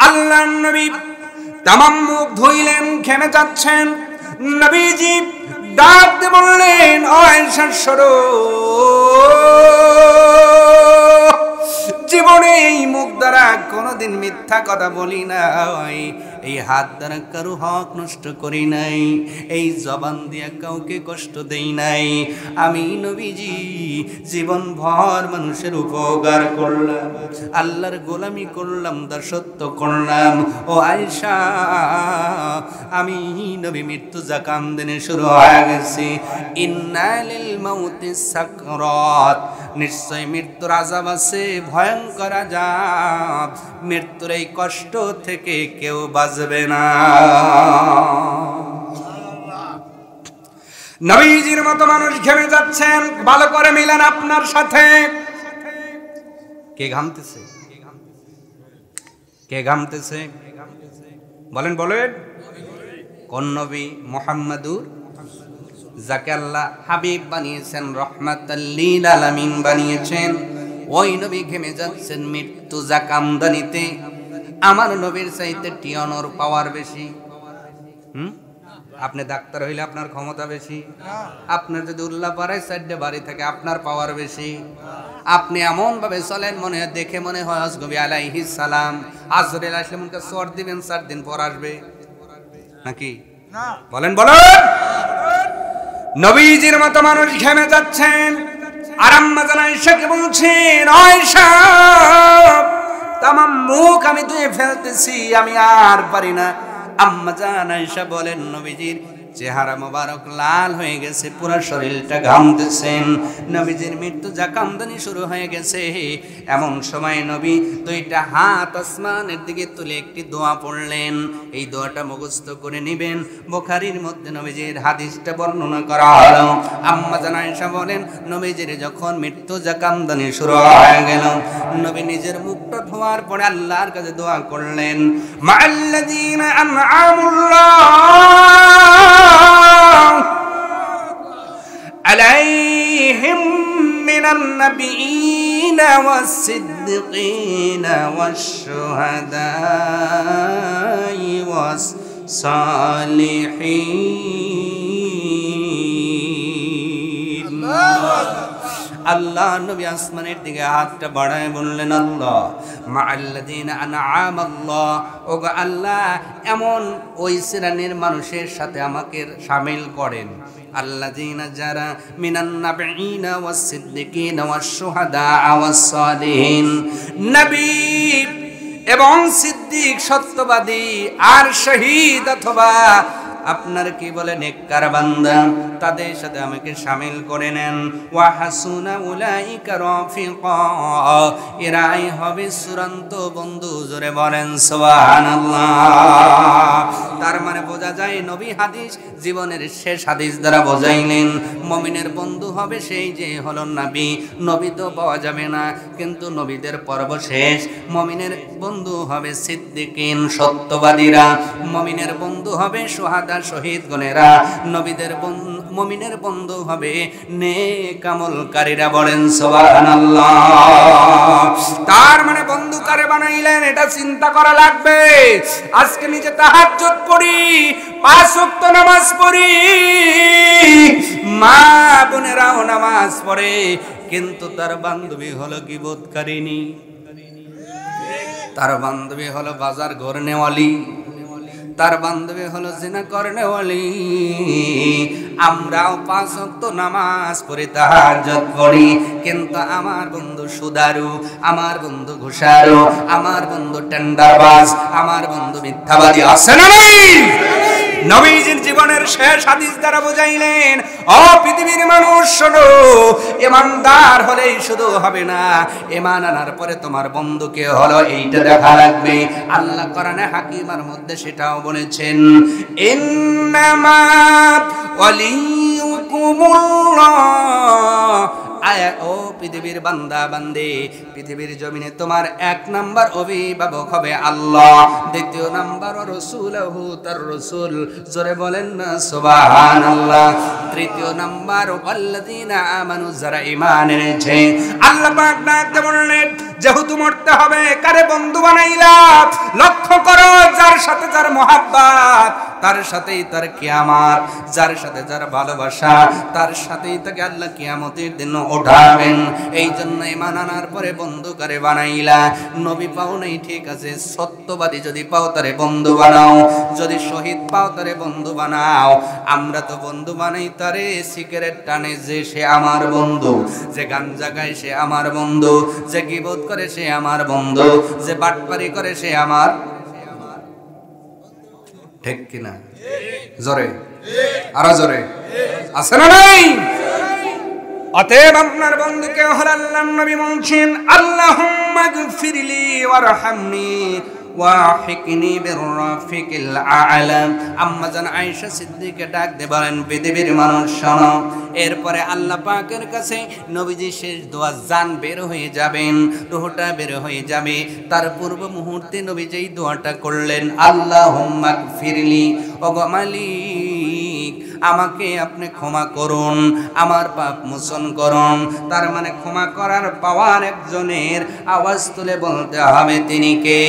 আল্লাহর নবী তামাম মুখ ধুইলেন, ঘেমে যাচ্ছেন। নবীজি ডাক দিয়ে বললেন, ও আয়েশা সরো। জীবনে এই মুখ দ্বারা কোনোদিন মিথ্যা কথা বলি নাই, এই হাত দ্বারা কারো হক নষ্ট করি নাই, এই জবান দিয়া কাউকে কষ্ট দেই নাই। আমি নবীজি জীবন ভর মানুষের উপকার করলাম, আল্লাহর গোলামি করলাম, দাসত্ব করলাম। ও আয়েশা, আমি নবী মৃত্যু জাকাম দিনে শুরু হয়ে গেছি। ইন্না লিল মাউতি সাকরাত, নিশ্চয় মৃত্যুর আযাব আছে, ভয়ঙ্কর আযাব। মৃত্যুর এই কষ্ট থেকে কেউ বাঁচবে না। নবীজির মতো মানুষ ঘেমে যাচ্ছেন, ভালো করে মিলেন আপনার সাথে। কে ঘামতেছে? কে ঘামতেছে? বলেন বলেন। কোন নবী? মুহাম্মাদুর, যাকে আল্লাহ হাবিব বানিয়েছেন, রহমাতাল লিল আলামিন বানিয়েছেন। ওই নবী ঘেমে যাচ্ছেন মৃত্যু জাকামদানিতে। আমার নবীর চাইতে টিয়নর পাওয়ার বেশি। আপনি ডাক্তার হইলে আপনার ক্ষমতা বেশি। আপনার যদি উল্লাহ পাড়ায় চারটে বাড়ি থাকে, আপনার পাওয়ার বেশি। আপনি এমন ভাবে চলেন, মনে দেখে মনে হয় আসগবি আলাইহিস সালাম আজরাইল আসলে মনকে সর দিবেন, 4 দিন পর আসবে নাকি? বলেন বলেন। নবীজির মতো মানুষ ঘেমে যাচ্ছেন। আর আম্মা জান আয়েশাকে বলছেন, আয়েশা তামাম মুখ আমি ধুয়ে ফেলতেছি, আমি আর পারি না। আম্মা জান আয়েশা বলেন, নবীজির চেহারা মোবারক লাল হয়ে গেছে, পুরো শরীরটা ঘামতেছেন। নবীজির মৃত্যু জাকামদানি শুরু হয়ে গেছে। এমন সময় নবী 2টা হাত আসমানের দিকে তুলে একটি দোয়া পড়লেন। এই দোয়াটা মুখস্থ করে নেবেন। বুখারীর মধ্যে নবীজির হাদিসটা বর্ণনা করা হলো। আম্মা জান আয়েশা বলেন, নবীজির যখন মৃত্যু জাকামদানি শুরু হয়ে গেল, নবী নিজের মুখটা ধোয়ার পরে আল্লাহর কাছে দোয়া করলেন, মাআল্লাযীনা আনআমুল্লাহ عليهم من النبيين والصديقين والشهداء والصالحين। আল্লাহ নবী আসমানের দিকে হাতটা বাড়ায় বললেন, আল্লাহ মাআল্লাযীনা আনআমাল্লাহ, ওগো আল্লাহ এমন ওই শ্রেণীর মানুষের সাথে আমাকে শামিল করেন, আল্লাযীনা যারা মিনান নাবিয়িনা ওয়াস সিদ্দিকিনা ওয়াস শুহাদা ওয়াস সালিহিন, নবী এবং সিদ্দিক সত্যবাদী আর শহীদ অথবা আপনার কি বলে নেককার বান্দা, তাদের সাথে আমাকে শামিল করে নেন। ওয়া হাসুনা উলাইকা রাফিকা, এরাই হবে চূড়ান্ত বন্ধু। জোরে বলেন সুবহানাল্লাহ। তার মানে বোঝা যায় নবী হাদিস জীবনের শেষ হাদিস দ্বারা বোঝাইলেন, মুমিনের বন্ধু হবে সেই যে হলো নবী। নবী তো পাওয়া যাবে না, কিন্তু নবীদের পর্ব শেষ। মুমিনের বন্ধু হবে সিদ্দিকিন সত্যবাদীরা, মুমিনের বন্ধু হবে শুহাদা শহীদ গণেরা, নবীদের মুমিনের বন্ধু হবে নেক আমলকারীরা। বলেন সুবহানাল্লাহ। তার মানে বন্ধু কারে বানাইলেন এটা চিন্তা করা লাগবে। আজকে নিজে তাহাজ্জুদ পড়ি, 5 ওয়াক্ত নামাজ পড়ি, মা বোনেরাও নামাজ পড়ে, কিন্তু তার বান্ধবী হলো গীবতকারিনী, তার বান্ধবী হলো বাজার ঘরনেওয়ালি, তার বান্ধবী হলো জিনা করনেওয়ালি। আমরাও 5 ওয়াক্ত নামাজ পড়ি, তাহাজ্জুদ পড়ি, কিন্তু আমার বন্ধু সুদারু, আমার বন্ধু ঘুষারু, আমার বন্ধু টেন্ডারবাজ, আমার বন্ধু মিথ্যাবাদী আছে না নাই? নবীজির জীবনের শেষ হাদিস দ্বারা বুঝাইলেন, ও পৃথিবীর মানুষ শোনো, ঈমানদার হলেই শুধু হবে না, ঈমান আনার পরে তোমার বন্ধুকে হলো এইটা দেখা রাখবে। আল্লাহ কোরআনে হাকিমার মধ্যে সেটাও বলেছেন, ইন্নামা ওয়ালিয়ুকুমুল্লাহ আয় ও পৃথিবীর বান্দা বান্দে, পৃথিবীর জমিনে তোমার 1 নাম্বার অভিভাবক হবে আল্লাহ, 2 নাম্বার রাসূলুহু তার রাসূল, জোরে বলেন না সুবহানাল্লাহ। 3 নাম্বার আল্লাযীনা আমানু, যারা ঈমান এনেছে। আল্লাহ পাক ডাকতে বললেন যেহেতু মরতে হবে, কারে বন্ধু বানাইলা? লক্ষ্য করো, যার সাথে যার মহাব্বত তার সাথেই তার কিয়ামত, যার সাথে যার ভালোবাসা তার সাথেই তাকে আল্লাহ কিয়ামতের দিন উঠাবেন। এই জন্য ঈমান আনার পরে বন্ধু কারে বানাইলা? নবী পাও নাই ঠিক আছে, সত্যবাদী যদি পাও তারে বন্ধু বানাও, যদি শহীদ পাও তারে বন্ধু বানাও। আমরা তো বন্ধু বানাই তারে সিগারেট টানে যে সে আমার বন্ধু, যে গাঞ্জা খায় সে আমার বন্ধু, যে গীবত করে সে আমার বন্ধু, যে বাটপারি করে সে আমার, ঠিক কিনা? জোরে, আরো জোরে, আছে না নাই? অতএব আপনার বন্ধুকে হলো আল্লাহর নবী বলছেন আল্লাহুম্মা গফিরলি ওয়ারহামনি ওয়াহিকনি বিররাফিকিল আ'লা। আম্মা জান আয়েশা সিদ্দিকা ডাক দিয়ে বলেন পৃথিবীর মানুষ শোনো। এরপরে আল্লাহ পাকের কাছে নবীজি শেষ দোয়া, জান বের হয়ে যাবেন, রূহটা বের হয়ে যাবে, তার পূর্ব মুহূর্তে নবীজি এই দোয়াটা করলেন আল্লাহুম্মা গফিরলি, ওগো মালিক আমাকে আপনি ক্ষমা করুন, আমার পাপ মোচন করুন। তার মানে ক্ষমা করার পাওয়ার একজনের, আওয়াজ তুলে বলতে হবে তিনি কে?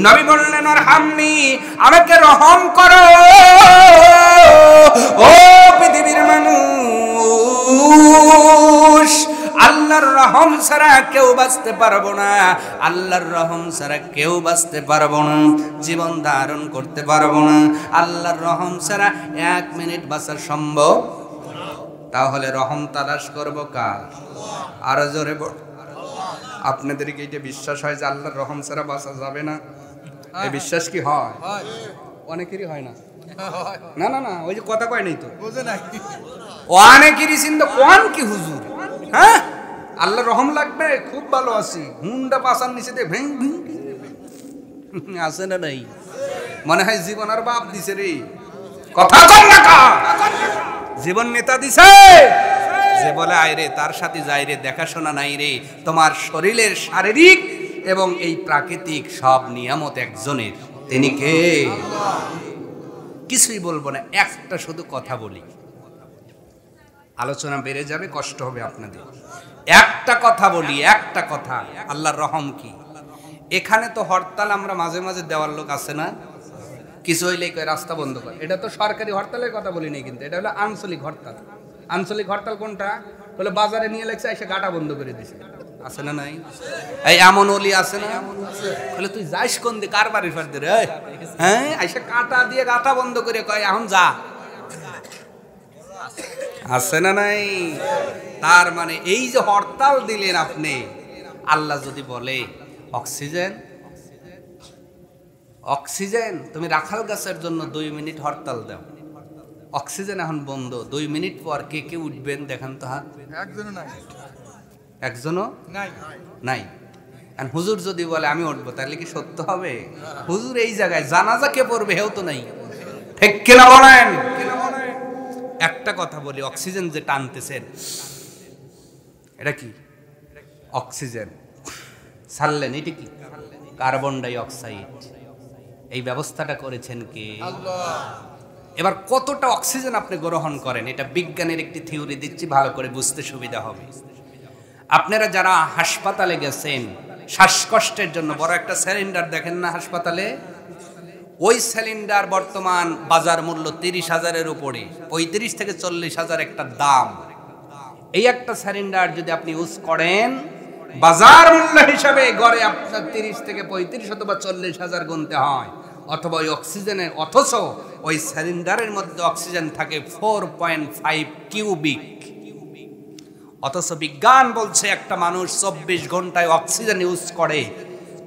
নবী বললেন আরহামনি, আমাকে রহম করো। ও পৃথিবীর মানুষ, আল্লাহর রহম ছাড়া কেউ বাঁচতে পারবো না, আল্লাহর রহম ছাড়া কেউ বাঁচতে পারবো না, জীবন ধারণ করতে পারবো না। আল্লাহর রহম ছাড়া 1 মিনিট বাঁচা সম্ভব। তাহলে রহম তালাশ করবো কার? আরো জোরে বল। আপনাদেরকে এটা বিশ্বাস হয় যে আল্লাহর রহম ছাড়া বাঁচা যাবে না? এই বিশ্বাস কি হয়? অনেকেরই হয় না। না না না, ওই যে কথা কয় নাই তো, অনেকেরই চিন্তা কোন কি হুজুর, হ্যাঁ আল্লাহ রহম লাগবে, খুব ভালো আছি, হুন্ডা পাশার নিচে দিয়ে ভেং ভেং আছে না নাই? মনে হয় জীবন আর বাপ দিছে রে, কথা কর না কা, জীবন নেতা দিছে, যে বলে আয় রে তার সাথে যাই রে, দেখাশোনা নাই রে। তোমার শরীরের শারীরিক এবং এই প্রাকৃতিক সব নিয়ামত একজনের, তিনি কে? কিছুই বলবো না, একটা শুধু কথা বলি, আলোচনা বেড়ে যাবে, কষ্ট হবে আপনাদের। একটা কথা বলি, একটা কথা, আল্লাহর রহম কি? এখানে তো হরতাল আমরা মাঝে মাঝে দেওয়ার লোক আছে না, কিছু হইলেই কয় রাস্তা বন্ধ করে। এটা তো সরকারি হরতালের কথা বলি নাই, কিন্তু এটা হলো আঞ্চলিক হরতাল। আঞ্চলিক হরতাল কোনটা? বলে বাজারে নিয়ে লেগছে এসে গাটা বন্ধ করে দিছে, আছে না নাই? এই এমন ওলি আছে না, বলে তুই যাইস কোন দিকে, কার বাড়ি ফেরতে রে, হ্যাঁ এসে কাটা দিয়ে গাটা বন্ধ করে কয় এখন যা, আছে না নাই? তার মানে এই যে হরতাল দিলেন আপনি, আল্লাহ যদি বলে অক্সিজেন, অক্সিজেন তুমি রাখাল গাছের জন্য 2 মিনিট হরতাল দাও, অক্সিজেন এখন বন্ধ, 2 মিনিট পর কে কে উঠবেন দেখান তো হাত? একজনও নাই, একজনও নাই। আর হুজুর যদি বলে আমি উঠবো, তাহলে কি সত্য হবে? হুজুর এই জায়গায় জানাজা কে পড়বে হেও তো নাই, ঠিক কিনা বলেন? একটা কথা বলি, অক্সিজেন যে টানতেছেন এটা কি? অক্সিজেন ছাড়লেন, এটা কি? Carbon die oxide. এই ব্যবস্থাটা করেছেন কে? আল্লাহ। এবার কতটা অক্সিজেন আপনি গ্রহণ করেন, এটা বিজ্ঞানের একটি থিওরি দিচ্ছি, ভালো করে বুঝতে সুবিধা হবে। আপনারা যারা হাসপাতালে গেছেন শ্বাসকষ্টের জন্য, বড় একটা সিলিন্ডার দেখেন না হাসপাতালে, ওই সিলিন্ডার বর্তমান বাজার মূল্য 30,000-এর উপরে, 35 থেকে 40,000 একটা দাম। এই একটা সিলিন্ডার যদি আপনি ইউজ করেন, বাজার মূল্য হিসাবে গড়ে আপনার 30 থেকে 35 অথবা 40,000 গুনতে হয়, অথবা ওই অক্সিজেনের, অথচ ওই সিলিন্ডারের মধ্যে অক্সিজেন থাকে 4.5 কিউবিক। অথচ বিজ্ঞান বলছে একটা মানুষ 24 ঘন্টায় অক্সিজেন ইউজ করে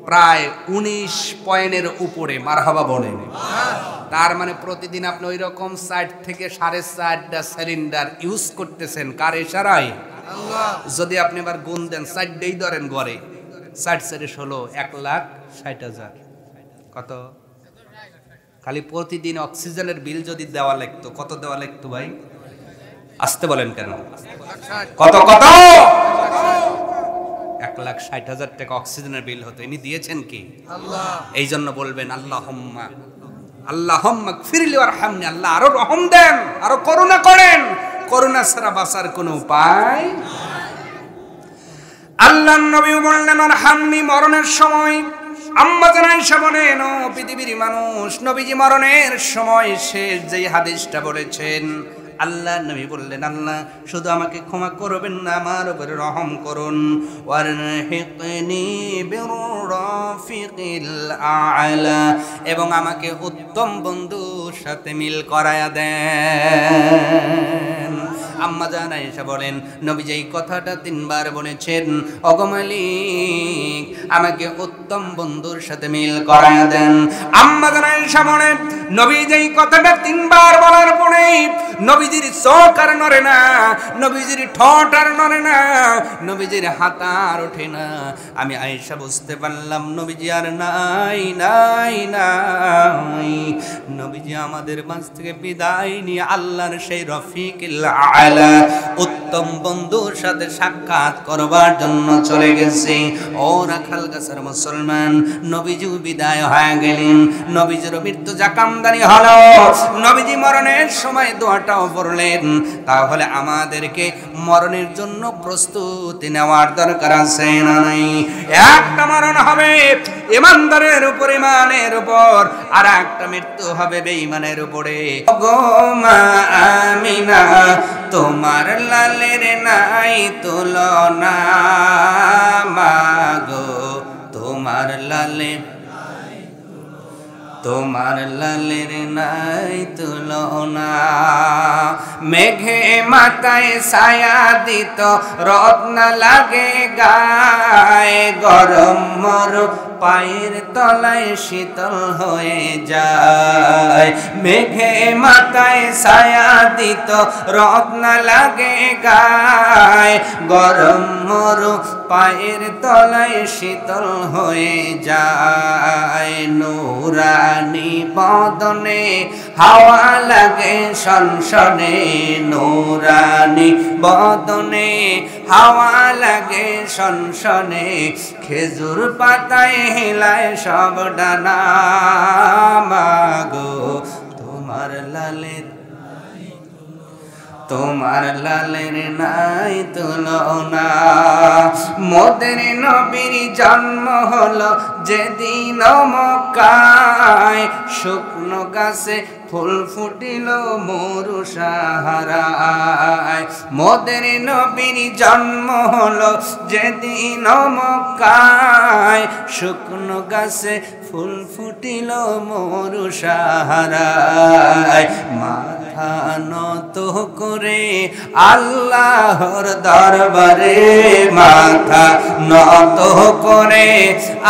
প্রায় 19 পয়েন্টের উপরে, মারহাবা বলেন। তার মানে প্রতিদিন আপনি ওই রকম 4 থেকে 4.5টা সিলিন্ডার ইউজ করতেছেন, কার ইশারায়? আল্লাহ। যদি আপনি এবার গুণ দেন, 4টাই ধরেন গড়ে, 4/16 1,60,000, কত? খালি প্রতিদিন অক্সিজেনের বিল যদি দেওয়া লাগতো, কত দেওয়া লাগতো ভাই? আসতে বলেন কেন? কত কত? 1,60,000 টাকা অক্সিজেনের বিল হতো, ইনি দিয়েছেন কি? আল্লাহ। এই জন্য বলবেন আল্লাহুম্মা আল্লাহুম্মা গফিরলি ওয়ারহামনি, আল্লাহ আরো রহম দেন, আরো করুণা করেন। করুণা ছাড়া বাঁচার কোনো উপায়। আল্লাহর নবী বললেন আরহামনি, মরণের সময় আম্মা জান আয়েশা বলেন, ও পৃথিবীর মানুষ, নবীজি মরণের সময় শেষ যেই হাদিসটা বলেছেন, আল্লাহ নবী বললেন, আল্লাহ শুধু আমাকে ক্ষমা করবেন না, আমার উপরে রহম করুন। ওয়ারহিকনি বিররাফিকিল আ'লা, এবং আমাকে উত্তম বন্ধুর সাথে মিল করায়া দেন। আম্মা জান আয়েশা বলেন, নবী যেই কথাটা 3 বার বলেছেন, ওগো মালিক আমাকে উত্তম বন্ধুর সাথে মিল করায়া দেন। আম্মা জান আয়েশা বলেন, নবী যেই কথাটা 3 বার বলার পরে নবীজির চোখ আর নড়ে না, নবীজির ঠোঁট আর নড়ে না, নবীজির হাত আর ওঠে না। আমি আয়েশা বুঝতে পারলাম নবীজি আর নাই নাই নাই। নবীজি আমাদের মাঝ থেকে বিদায় নিয়ে আল্লাহর সেই রফিকুল আ'লা উত্তম বন্ধুর সাথে সাক্ষাৎ করবার জন্য চলে গেছে। ও রাখালগাছার মুসলমান, নবীজি বিদায় হয়ে গেলেন, নবীজির মৃত্যু জাকামদানি হলো, নবীজি মরণের সময় দোয়াটাও পড়লেন। তাহলে আমাদেরকে মরণের জন্য প্রস্তুতি নেওয়ার দরকার আছে না নাই? একটা মরণ হবে ইমানদারের উপর, ইমানের উপর, আর একটা মৃত্যু হবে বেঈমানের উপরে। গো মা আমিনা, তোমার লালের নাই তুলনা, মাগো তোমার লালে, তোমার লালের নাই তুলনা। মেঘে মাথায় ছায়া দিত, রত্ন লাগে গায়ে, গরম মর পায়ের তলায় শীতল হয়ে যায়। মেঘে মাথায় ছায়া দিত, রত্ন লাগে গায়ে, গরম মর পায়ের তলায় শীতল হয়ে যায়। নূরানি বদনে হাওয়া লাগে সনসনে, নূরানি বদনে হাওয়া লাগে সনসনে, খেজুর পাতায় হিলায় সব ডানা, মাগো তোমার লালের, তোমার লালের নাই তুলনা। মোদের নবীর জন্ম হলো যেদিন মক্কায়, শুকনো গাছে ফুল ফুটিল মরু সাহারায়। মোদের নবীর জন্ম হলো যেদিন মক্কায়, শুকনো গাছে ফুল ফুটিল মরু সাহারায়। মাথা নত করে আল্লাহর দরবারে, মাথা নত করে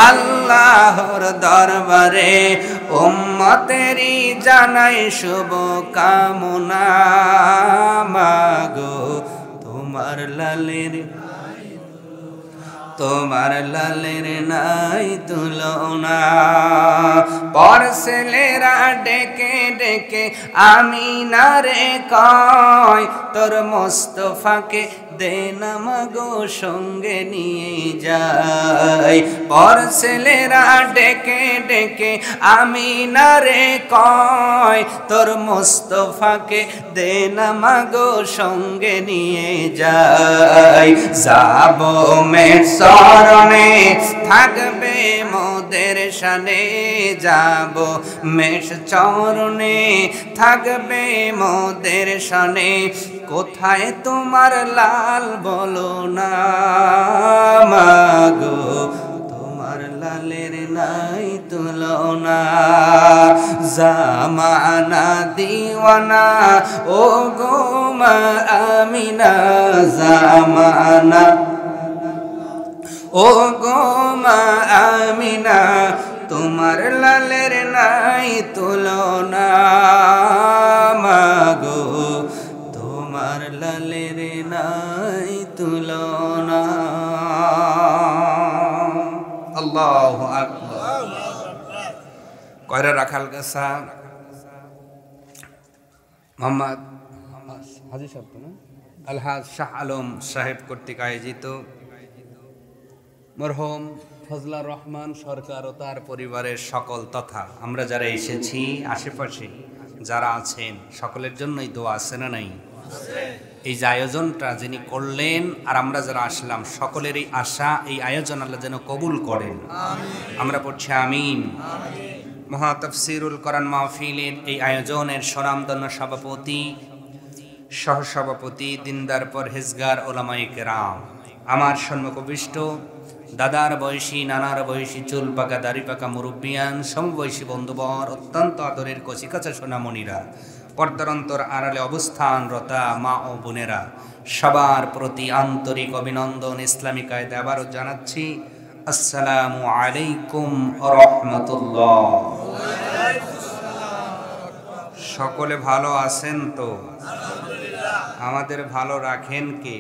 আল্লাহর দরবারে, উম্মতেরই জানাই শুভ কামনা, মাগো তোমার লালের, তোমার লালের নাই তুলনা। পর ছেলেরা ডেকে ডেকে আমিনারে কয়, তোর মোস্তফাকে দে না মাগো সঙ্গে নিয়ে যাই। পর ছেলেরা ডেকে ডেকে আমিনারে কয়, তোর মোস্তফাকে দে না মাগো সঙ্গে নিয়ে যাই। যাব মের চরণে থাকবে মোদের শানে, যাব মেষ চরণে থাকবে মোদের শানে। কোথায় তোমার লাল বলো না, মাগো তোমার লালের নাই তুলনা। জামানা দিওয়ানা ও গো মা আমিনা, জামানা ও গো মা আমিনা, তোমার লালের নাই তুলনা, মাগো তোমার লালের নাই তুলনা। আল্লাহু আকবার। কয়রা রাখাল গাছা মোহাম্মদ হাজি সাহেব তো না, আলহাজ শাহ আলম সাহেব কর্তৃক আয়োজিত মরহুম ফজলার রহমান সরকার ও তার পরিবারের সকল তথা আমরা যারা এসেছি আশেপাশে যারা আছেন সকলের জন্যই দোয়া আছে না নাই? এই যে আয়োজনটা যিনি করলেন আর আমরা যারা আসলাম সকলেরই আশা এই আয়োজন আল্লাহ যেন কবুল করেন, আমরা পড়ছি আমিন। মহা তাফসীরুল কোরআন মাহফিলের এই আয়োজনের স্বনামধন্য সভাপতি, সহসভাপতি, দিনদার পরহেজগার ওলামায়ে কেরাম, আমার সম্মুখবিষ্ট দাদার বয়সী, নানার বয়সী, চুল পাকা দাড়ি পাকা মুরব্বিয়ান, সমবয়সী বন্ধুবর, অত্যন্ত আদরের কচিকাচা সোনামণিরা, পর্দার অন্তর আড়ালে অবস্থানরতা মা ও বোনেরা, সবার প্রতি আন্তরিক অভিনন্দন ইসলামী কায়দা আবারও জানাচ্ছি আসসালামু আলাইকুম ওয়া রাহমাতুল্লাহ। সকলে ভালো আছেন তো? আমাদের ভালো রাখেন কে?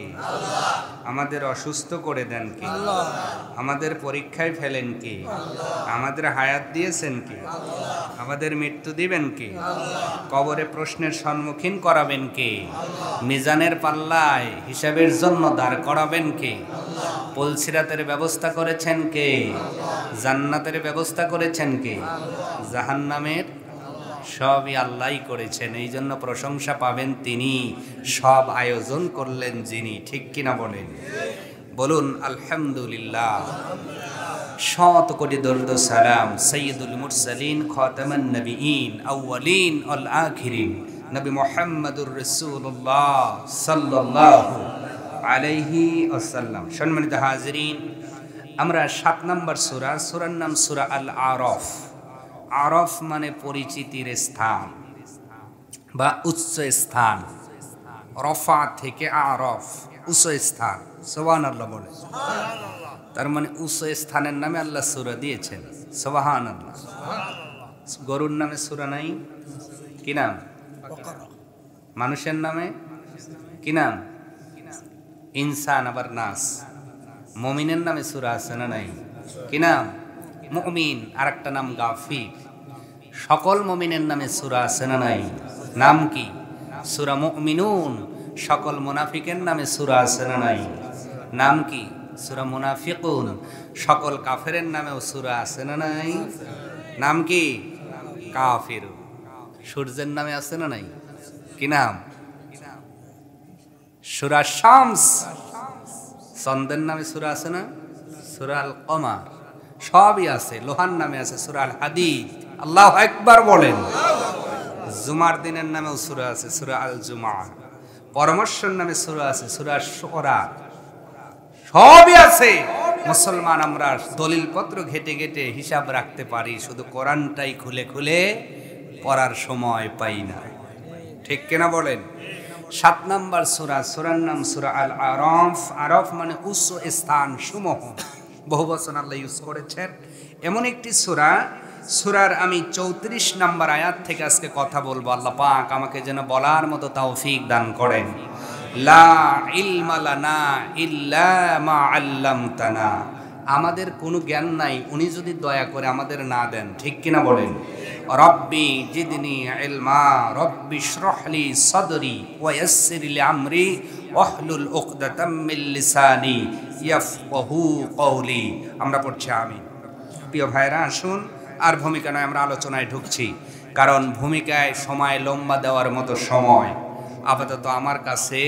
আমাদের অসুস্থ করে দেন কে? আমাদের পরীক্ষায় ফেলেন কে? আমাদের হায়াত দিয়েছেন কে? আমাদের মৃত্যু দিবেন কে? কবরে প্রশ্নের সম্মুখীন করাবেন কে? মিজানের পাল্লায় হিসাবের জন্য দাঁড় করাবেন কে? পুলসিরাতের ব্যবস্থা করেছেন কে? জান্নাতের ব্যবস্থা করেছেন কে? জাহান্নামের সবই আল্লাহই করেছেন, এই জন্য প্রশংসা পাবেন তিনি, সব আয়োজন করলেন যিনি, ঠিক কিনা বলেন? বলুন আলহামদুলিল্লাহ। শত কোটি দরুদ ও সালাম সাইয়্যিদুল মুরসালিন খাতামান নবিয়্যিন আউয়ালিন ওয়াল আখিরিন নবী মুহাম্মদুর রাসূলুল্লাহ সাল্লাল্লাহু আলাইহি ওয়াসাল্লাম। সম্মানিত হাজিরিন, আমরা 7 নম্বর সূরা, সূরার নাম সূরা আল আরাফ। আরফ মানে পরিচিতির স্থান বা উচ্চ স্থান, রফা থেকে আরফ উচ্চ স্থান, সুবহানাল্লাহ বলে। তার মানে উচ্চ স্থানের নামে আল্লাহ সূরা দিয়েছেন, সুবহানাল্লাহ। গরুর নামে সূরা নাই, কি নাম? মানুষের নামে কি নাম? ইনসান, আবার নাস। মুমিনের নামে সূরা আছে না নাই? কি নাম? মুমিন। আর একটা নাম গাফির। সকল মুমিনের নামে সূরা আছে না নাই? নাম কি? সূরা মুমিনুন। সকল মুনাফিকের নামে সূরা আছে না নাই? নাম কি? সূরা মুনাফিকুন। সকল কাফেরের নামেও সূরা আছে না নাই? নাম কি? কাফির। সূর্যের নামে আছে না নাই? কি নাম? সূরা শামস। চন্দ্রের নামে সূরা আছে না? সূরা আল কমার। সবই আছে। লোহার নামে আছে সূরা আল হাদিদ। আল্লাহু আকবার বলেন। জুমার দিনের নামেও সূরা আছে, সূরা আল জুমা। পরামর্শের নামে সূরা আছে, সূরা শুরা। সবই আছে। মুসলমান আমরা দলিলপত্র ঘেটে ঘেটে হিসাব রাখতে পারি, শুধু কোরআনটাই খুলে খুলে পড়ার সময় পাই না, ঠিক কিনা বলেন? 7 নম্বর সূরা, সূরার নাম সূরা আল আরাফ। আরাফ মানে উচ্চ স্থান সমূহ, বহু বচন আল্লাহ ইউজ করেছেন। এমন একটি সূরা, সূরার আমি 34 নম্বর আয়াত থেকে আজকে কথা বলবো। আল্লাহ পাক আমাকে যেন বলার মতো তৌফিক দান করেন। লা ইলমা লানা ইল্লা মা আল্লামতানা। আমাদের কোনো জ্ঞান নাই, উনি যদি দয়া করে আমাদের না দেন, ঠিক কিনা বলেন? রব্বি জিদনি ইলমা রব্বি ইশরাহলি সাদরি ওয়া ইয়াসসির লি আমরি ওয়াহলুল উকদাতাম মিন লিসানি ইয়াফকাহু কওলি। আমরা পড়ছি আমিন। প্রিয় ভাইরা, আসুন আর ভূমিকা নয়, আমরা আলোচনায় ঢুকছি, কারণ ভূমিকায় সময় লম্বা দেওয়ার মতো সময় আপাতত আমার কাছে।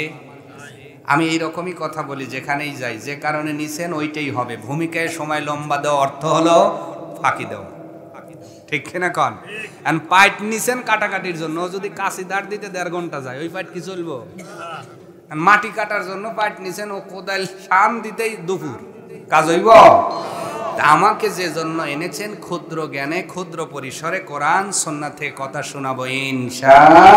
আমি এইরকমই কথা বলি যেখানেই যাই, যে কারণে নিছেন ওইটাই হবে। ভূমিকায় সময় লম্বা দেওয়া অর্থ হলো ফাঁকি দেওয়া, ঠিক কিনা কন? এন্ড পাইট নিছেন কাটাকাটির জন্য, যদি কাশি দাঁড় দিতে 1.5 ঘন্টা যায়, ওই পাইট কি চলবো? মাটি কাটার জন্য পাইট নিছেন, ও কোদাল শান দিতেই দুপুর, কাজ হইব? আমাকে যে জন্য এনেছেন, ক্ষুদ্র জ্ঞানে ক্ষুদ্র পরিসরে কোরআন সুন্নাহ থেকে কথা শোনাবো ইনশাআল্লাহ।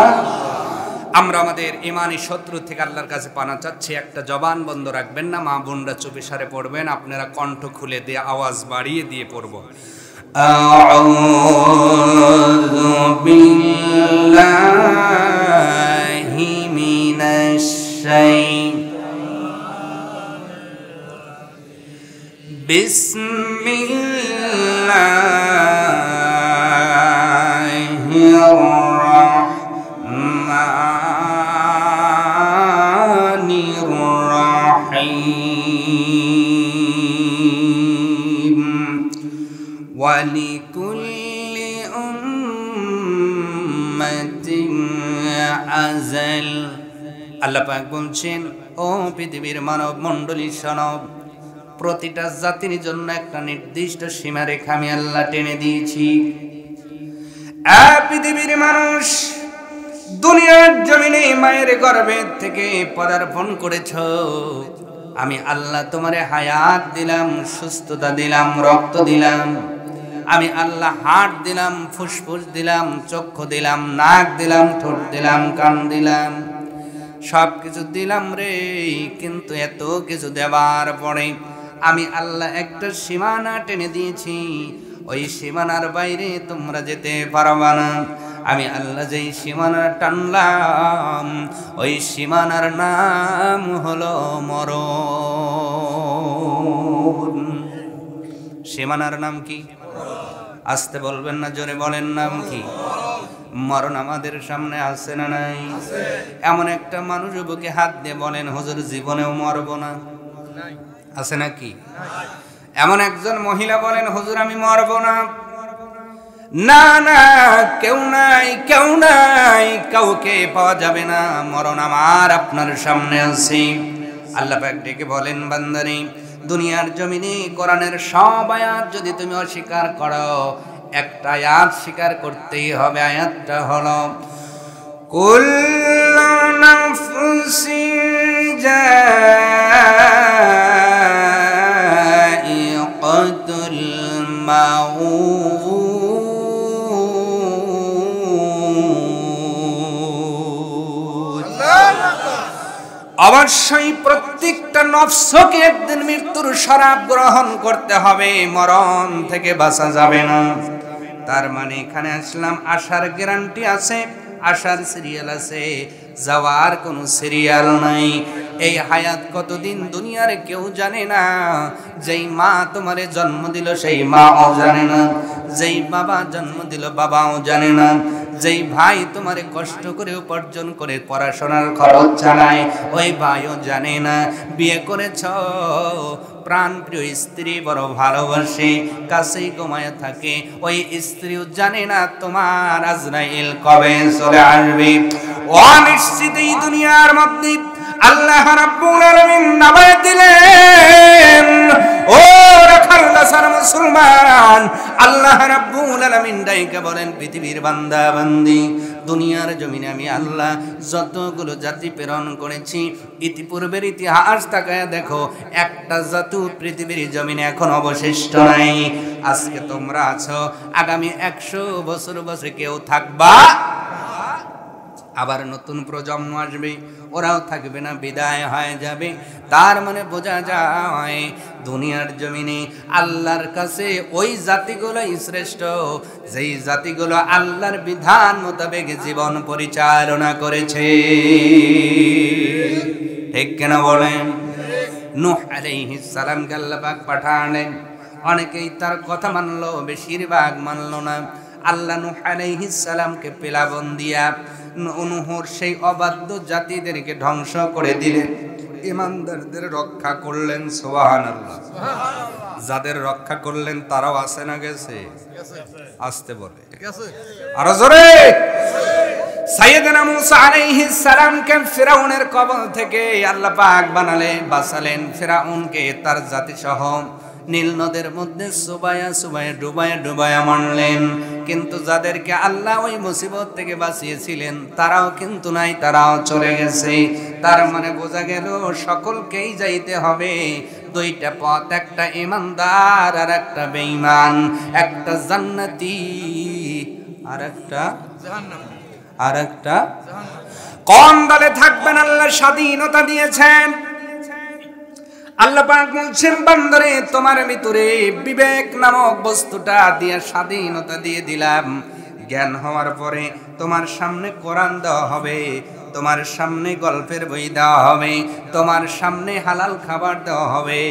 আমরা আমাদের ইমানি শত্রু থেকে আল্লাহর কাছে পানা চাচ্ছি। একটা জবান বন্ধ রাখবেন না, মা বোনরা চুপিসারে পড়বেন, আপনারা কণ্ঠ খুলে দিয়ে আওয়াজ বাড়িয়ে দিয়ে পড়ব। আউযু বিল্লাহি মিনাশ বিসমিল্লাহির লিকুল্লি উম্মাতিন আজাল। আল্লাহ পাক বলছেন, ও পৃথিবীর মানব মণ্ডলী শোনো, প্রতিটা জাতির জন্য একটা নির্দিষ্ট সীমারেখা আমি আল্লাহ টেনে দিয়েছি। পৃথিবীর মানুষ দুনিয়ার জমিনে মায়ের গর্ভে থেকে পদার্পণ করেছ, আমি আল্লাহ তোমারে হায়াত দিলাম, সুস্থতা দিলাম, রক্ত দিলাম। আমি আল্লাহ হাড় দিলাম, ফুসফুস দিলাম, চক্ষু দিলাম, নাক দিলাম, ঠোঁট দিলাম, কান দিলাম, সব কিছু দিলাম রে। কিন্তু এত কিছু দেওয়ার পরে আমি আল্লাহ একটা সীমানা টেনে দিয়েছি, ওই সীমানার বাইরে তোমরা যেতে পারবা না। আমি আল্লাহ যেই সীমানা টানলাম, ওই সীমানার নাম হলো মরণ। সীমানার নাম কি? আসতে বলবেন না, জোরে বলেন, নাম কি? মরণ আমাদের সামনে আছে না নাই? এমন একটা মানুষ বুকে হাত দিয়ে বলেন, হুজুর জীবনেও মরব না, আছে নাকি? এমন একজন মহিলা বলেন, হুজুর আমি মরব না। না না, কেউ নাই, কেউ নাই, কাউকে পাওয়া যাবে না, মরণ আমার আপনার সামনে আছে। আল্লাহ পাক ডেকে বলেন, বান্দারে, দুনিয়ার জমিনে কোরআনের সব আয়াত যদি তুমি অস্বীকার করো, একটা আয়াত স্বীকার করতেই হবে। আয়াতটা হলো, কুল্লু নাফসিন যায়িকাতুল মাউত। অবশ্যই প্রত্যেকটা নফসকে একদিন মৃত্যুর শরাব গ্রহণ করতে হবে, মরণ থেকে বাঁচা যাবে না। তার মানে এখানে আসলাম, আসার গ্যারান্টি আছে, আসার সিরিয়াল আছে, যাওয়ার কোনো সিরিয়াল নাই। এই হায়াত কতদিন দুনিয়ার কেউ জানে না। যেই মা তোমারে জন্ম দিল সেই মাও জানে না, যেই বাবা জন্ম দিল বাবাও জানে না, যেই ভাই তোমারে কষ্ট করে উপার্জন করে পড়াশোনার খরচ চালায় ওই ভাইও জানে না। বিয়ে করেছ, প্রাণ প্রিয় স্ত্রী বড় ভালোবাসে, কাছেই ঘুমায় থাকে, ওই স্ত্রীও জানে না তোমার আজরাইল কবে চলে আসবে। অনিশ্চিত এই দুনিয়ার মধ্যে আল্লাহ রাব্বুল আলামিন নামায় দিলেন, ও রাখালদাসার মুসলমান, আল্লাহ রাব্বুল আলামিন ডাইকা বলেন, পৃথিবীর বান্দা বান্দি, দুনিয়ার জমিনে আমি আল্লাহ যতগুলো জাতি প্রেরণ করেছি, ইতিপূর্বের ইতিহাস তাকায়া দেখো, একটা জাতি পৃথিবীর জমিনে এখন অবশিষ্ট নাই। আজকে তোমরা আছো, আগামী 100 বছর বছর কেউ থাকবা, আবার নতুন প্রজন্ম আসবে, ওরাও থাকবে না, বিদায় হয়ে যাবে। তার মানে বোঝা যায় দুনিয়ার জমিনে আল্লাহর কাছে ওই জাতিগুলোই শ্রেষ্ঠ, যেই জাতিগুলো আল্লাহর বিধান মোতাবেক জীবন পরিচালনা করেছে। ঠিক কেনা বলেন? নূহ আলাইহিস সালামকে আল্লাহ পাক পাঠালেন, অনেকেই তার কথা মানলো, বেশিরভাগ মানলো না। আল্লাহ নূহ আলাইহিস সালামকে পেলাবন দিয়া নূহর সেই অবাধ্য জাতিদেরকে ধ্বংস করে দিলেন, ইমানদারদের রক্ষা করলেন। সুবহানাল্লাহ। যাদের রক্ষা করলেন তারাও আছে না গেছে? আসতে বলে আরো জোরে। সাইয়েদনা মুসা আলাইহিস সালামকে ফিরাউনের কবল থেকে আল্লাহ পাক বাঁচালেন। ফিরাউনকে তার জাতি সহ নীল নদের মধ্যে সুবায়া ডুবায়া মারলেন। কিন্তু যাদেরকে আল্লাহ ওই মুসিবত থেকে বাঁচিয়েছিলেন তারাও কিন্তু নাই, তারাও চলে গেছে। তার মানে বোঝা গেল সকলকেই যাইতে হবে দুইটা পথ, একটা ঈমানদার আর একটা বেঈমান, একটা জান্নাতি আর একটা জাহান্নামী, আর একটা কোন দলে থাকবেন আল্লাহ স্বাধীনতা দিয়েছেন। আল্লাহ পাক বলছেন, বান্দারে তোমার ভিতরে বিবেক নামক বস্তুটা দিয়ে স্বাধীনতা দিয়ে দিলাম। জ্ঞান হওয়ার পরে তোমার সামনে কোরআন দেওয়া হবে, তোমার সামনে গল্পের বই দেওয়া হবে, তোমার সামনে হালাল খাবার দেওয়া হবে,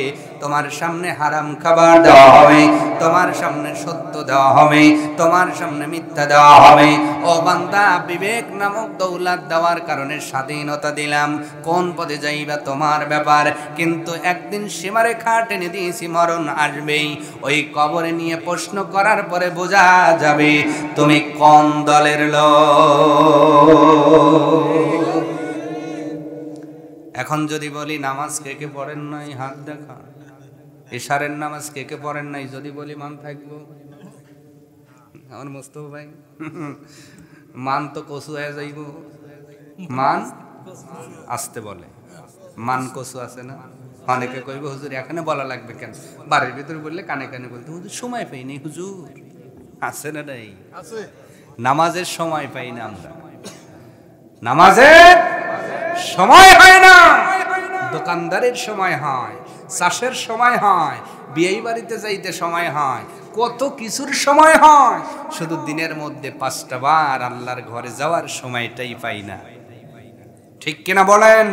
তোমার সামনে হারাম খাবার দেওয়া হবে, তোমার সামনে সত্য দেওয়া হবে, তোমার সামনে মিথ্যা দেওয়া হবে। ও বান্দা, বিবেক নামক দৌলত দেওয়ার কারণে স্বাধীনতা দিলাম, কোন পথে যাইবা তোমার ব্যাপার। কিন্তু একদিন সীমারেখা টেনে দিয়েছি, মরণ আসবেই। ওই কবরে নিয়ে প্রশ্ন করার পরে বোঝা যাবে তুমি কোন দলের লোক। এখন যদি বলি নামাজ কে কে পড়েন নাই, হাত দেখা। ইশারের নামাজ কে কে পড়েন নাই, যদি বলি মান থাকবো। আমার মোস্তফা ভাই, মান তো কচু হয়ে যাইব। মান আসতে বলে, মান কচু আছে না। অনেকে কইব হুজুর এখানে বলা লাগবে কেন, বাড়ির ভিতরে বললে কানে কানে বলতে হুজুর সময় পাই নাই। হুজুর আছে না নাই? নামাজের সময় পাই না আমরা, নামাজের সময় হয় না। দোকানদারের সময় হয়, চাষের সময় হয়, বিয়ে বাড়িতে যাইতে সময় হয়, কত কিছুর সময় হয়। শুধু দিনের মধ্যে 5টা বার আল্লাহর ঘরে যাওয়ার সময়টাই পাই না। ঠিক কিনা বলেন?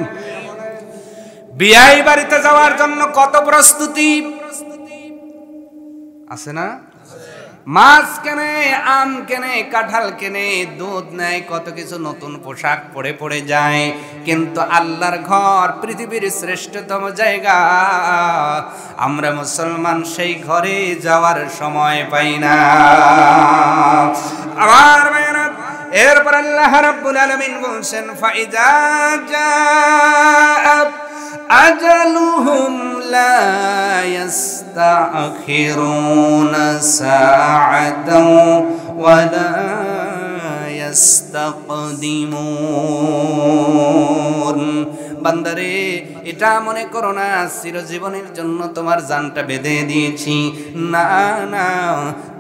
বিয়ে বাড়িতে যাওয়ার জন্য কত প্রস্তুতি আছে না? মাছ কেনে, আম কেনে, কাঁঠাল কেনে, দুধ নেয়, কত কিছু নতুন পোশাক পরে পরে যায়। কিন্তু আল্লাহর ঘর পৃথিবীর শ্রেষ্ঠতম জায়গা, আমরা মুসলমান সেই ঘরে যাওয়ার সময় পাই না। আমার ভাইরা, এরপর আল্লাহ রাব্বুল আলামিন বলছেন ফাইজা জাআ আজালুহুম লা ইস্তাখিরুনা সাআতাও ওয়া লা ইস্তাকদিমুন। বান্দারে, এটা মনে করো না চিরজীবনের জন্য তোমার জানটা বেঁধে দিয়েছি। না না,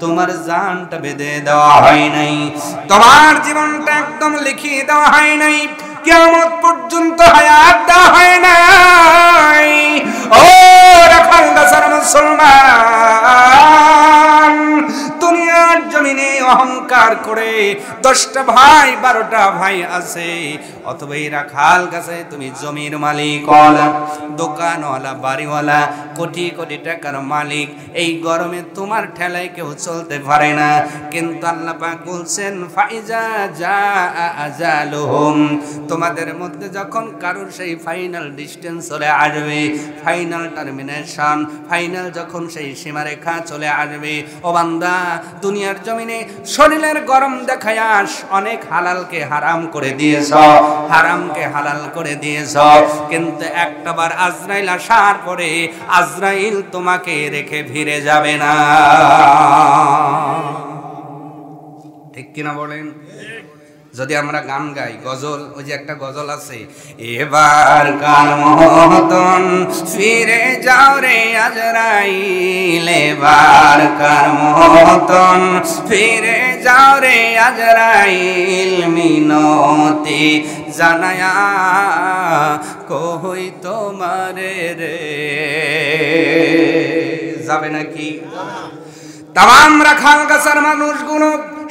তোমার জানটা বেঁধে দেওয়া হয় নাই, তোমার জীবনটা একদম লিখিয়ে দেওয়া হয় নাই, কিয়ামত পর্যন্ত হায়াত দেওয়া হয় নাই। ও রাখাল দাসার মুসলমান, দুনিয়ার জমিনে অহংকার করে 10টা ভাই 12টা ভাই আছে, অথবা এই রাখাল গাছে তুমি জমির মালিক, দোকানওয়ালা, বাড়িওয়ালা, কোটি কোটি টাকার মালিক। এই গরমে তোমার ঠেলায় কেউ চলতে পারে না। কিন্তু আল্লাহ পাক বলছেন ফাইজা জাআ আজালুহুম, তোমাদের মধ্যে যখন কারোর সেই ফাইনাল ডিস্টেন্স চলে আসবে, ফাইনাল টার্মিনেশন, ফাইনাল যখন সেই সীমারেখা চলে আসবে, ও বান্দা, দুনিয়ার জমিনে শরীরের গরম দেখায়া অনেক হালালকে হারাম করে দিয়েছ, হারামকে হালাল করে দিয়েছ। কিন্তু একটাবার আজরাইল আসার পরে আজরাইল তোমাকে রেখে ফিরে যাবে না। ঠিক কিনা বলেন? যদি আমরা গান গাই, গজল, ওই যে একটা গজল আছে, এবার কার মতন ফিরে যাও রে আজরাইল, এবার কার মতন ফিরে যাও রে আজরাইল, মিনতি জানায়া কই তোমারে রে। যাবে নাকি? তাম রাখাল গাছার মানুষগুলো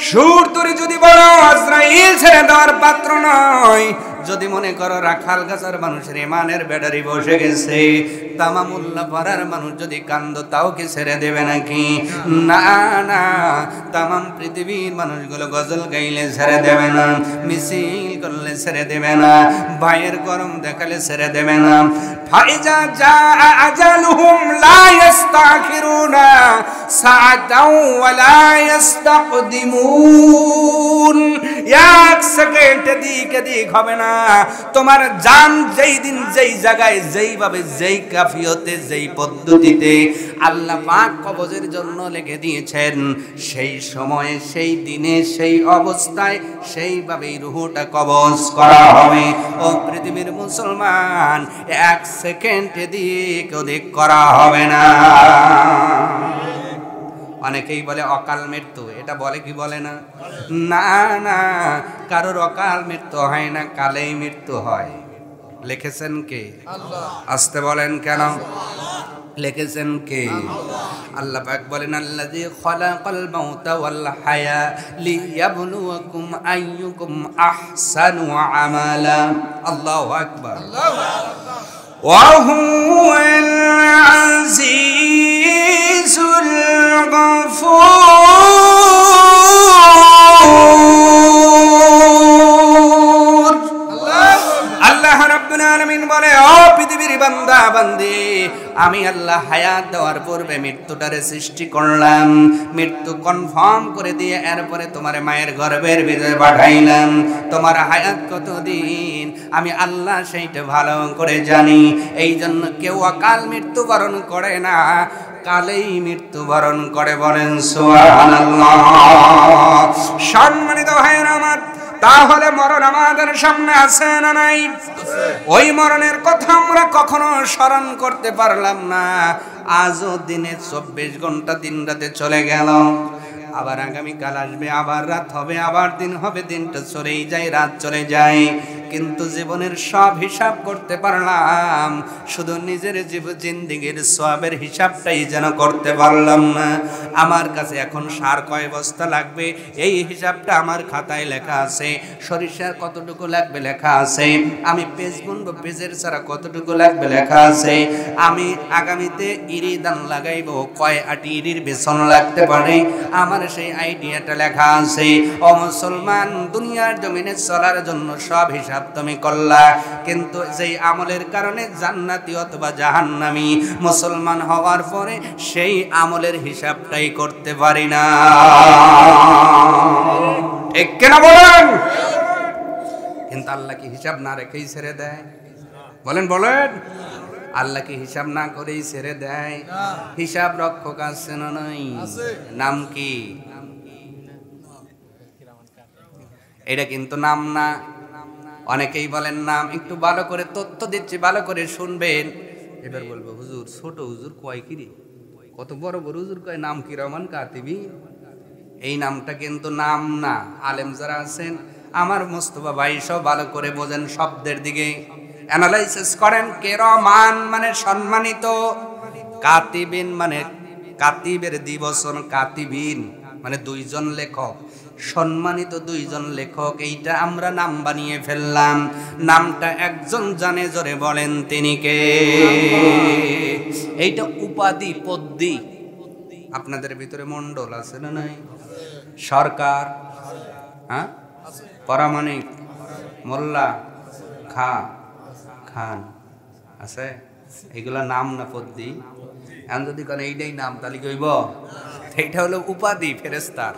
সুর তরি যদি বলো আজরাইল ছেড়ে দেওয়ার পাত্র নয়। যদি মনে করো রাখাল গাছার মানুষের ইমানের ব্যাটারি বসে গেছে, তামামুল্লাহ পাড়ার মানুষ যদি কান্দ, তাও কি ছেড়ে দেবে নাকি? না না, তামাম পৃথিবীর মানুষগুলো গজল গাইলে ছেড়ে দেবে না, মিছিল করলে ছেড়ে দেবে না, ভাইয়ের গরম দেখালে ছেড়ে দেবে না। ফাইজা জাআ আজালুহুম লা ইস্তাখিরুনা সাআতাও ওয়া লা ইস্তাকদিমুন। এক সেকেন্ড এদিক এদিক হবে না। তোমার জান যেই দিন, যেই জায়গায়, যেইভাবে, যেই কাফিয়তে, যেই পদ্ধতিতে আল্লাহ পাক কবজের জন্য লিখে দিয়েছেন, সেই সময়ে, সেই দিনে, সেই অবস্থায়, সেইভাবেই রুহটা কবজ করা হবে। ও পৃথিবীর মুসলমান, এক সেকেন্ড এদিক ওদিক করা হবে না। অনেকেই বলে অকাল মৃত্যু, এটা বলে কি বলে না? না না, কারোর অকাল মৃত্যু হয় না, কালেই মৃত্যু হয়। লিখেছেন কে? আল্লাহ। আসতে বলেন কেন? লিখেছেন কে? আল্লাহ পাক বলেন আল্লাযী খালাকাল মাউতা ওয়াল হায়া লিয়াবলুয়াকুম আইয়ুকুম আহসানু আমালা। আল্লাহু আকবার। وهو العزيز الغفور আল্লাহ রাব্বুল আলামিন বলে, ও পৃথিবীর বান্দা বান্দি, আমি আল্লাহ হায়াত দেওয়ার পূর্বে মৃত্যুটারে সৃষ্টি করলাম, মৃত্যু কনফার্ম করে দিয়ে এরপরে তোমার মায়ের গর্ভের ভিতরে পাঠাইলাম। তোমার হায়াত কতদিন আমি আল্লাহ সেইটা ভালো করে জানি। এই জন্য কেউ অকাল মৃত্যুবরণ করে না, কালেই মৃত্যুবরণ করে। বলেন সুবহানাল্লাহ। সম্মানিত ভাইরা আমার, তাহলে মরণ আমাদের সামনে আছে না নাই? ওই মরণের কথা আমরা কখনো স্মরণ করতে পারলাম না। আজও দিনে 24 ঘন্টা দিন রাতে চলে গেল, আবার আগামীকাল আসবে, আবার রাত হবে, আবার দিন হবে, দিনটা চলেই যায়, রাত চলে যায়, কিন্তু জীবনের সব হিসাব করতে পারলাম, শুধু নিজের জিন্দেগির সওয়াবের হিসাবটাই যেন করতে পারলাম না। আমার কাছে এখন সার কয় বস্তা লাগবে এই হিসাবটা আমার খাতায় লেখা আছে, সরিষার কতটুকু লাগবে লেখা আছে, আমি পেঁয়াজ বুনবো পেঁয়াজের ছাড়া কতটুকু লাগবে লেখা আছে, আমি আগামীতে ইরি ধান লাগাইবো কয় আটি ইরির বেসন লাগতে পারে আমার সেই আইডিয়াটা লেখা আছে। ও মুসলমান, দুনিয়ার জমিনে চলার জন্য সব হিসাব তুমি করলা, কিন্তু যেই আমলের কারণে জান্নাতি অথবা জাহান্নামী মুসলমান হওয়ার পরে সেই আমলের হিসাবটাই করতে পারি না। ঠিক কিনা বলেন? কিন্তু আল্লাহ কি হিসাব না রেখেই ছেড়ে দেয়? বলেন বলেন, আল্লাহ কি হিসাব না করেই ছেড়ে দেয়? হিসাব রক্ষক আছে না নাই? নাম কি? এটা কিন্তু নাম না। অনেকেই বলেন নাম। একটু ভালো করে তথ্য দিচ্ছি, ভালো করে শুনবেন। এবার বলবো, হুজুর ছোট হুজুর কয় কি রে, কত বড় বড় হুজুর কয় নাম কি রহমান কাতিবি। এই নামটা কিন্তু নাম না। আলেম যারা আছেন, আমার মোস্তফা ভাই সব ভালো করে বোঝেন, শব্দের দিকে অ্যানালাইসিস করেন। কেরমান মানে সম্মানিত, কাতিবিন মানে কাতিবের দিবসন, কাতিবিন মানে দুইজন লেখক, সম্মানিত দুইজন লেখক। এইটা আমরা নাম বানিয়ে ফেললাম। নামটা একজন জানে, জোরে বলেন তিনি কে? এইটা উপাধি, পদ্মী। আপনাদের ভিতরে মন্ডল আছে না নাই? সরকার, হ্যাঁ, পরামানিক, মোল্লা, খান আছে। এইগুলা নাম না পদ্মী? এখন যদি কোন এইটাই নাম, তাহলে কইব এইটা হলো উপাধি ফেরেশতার।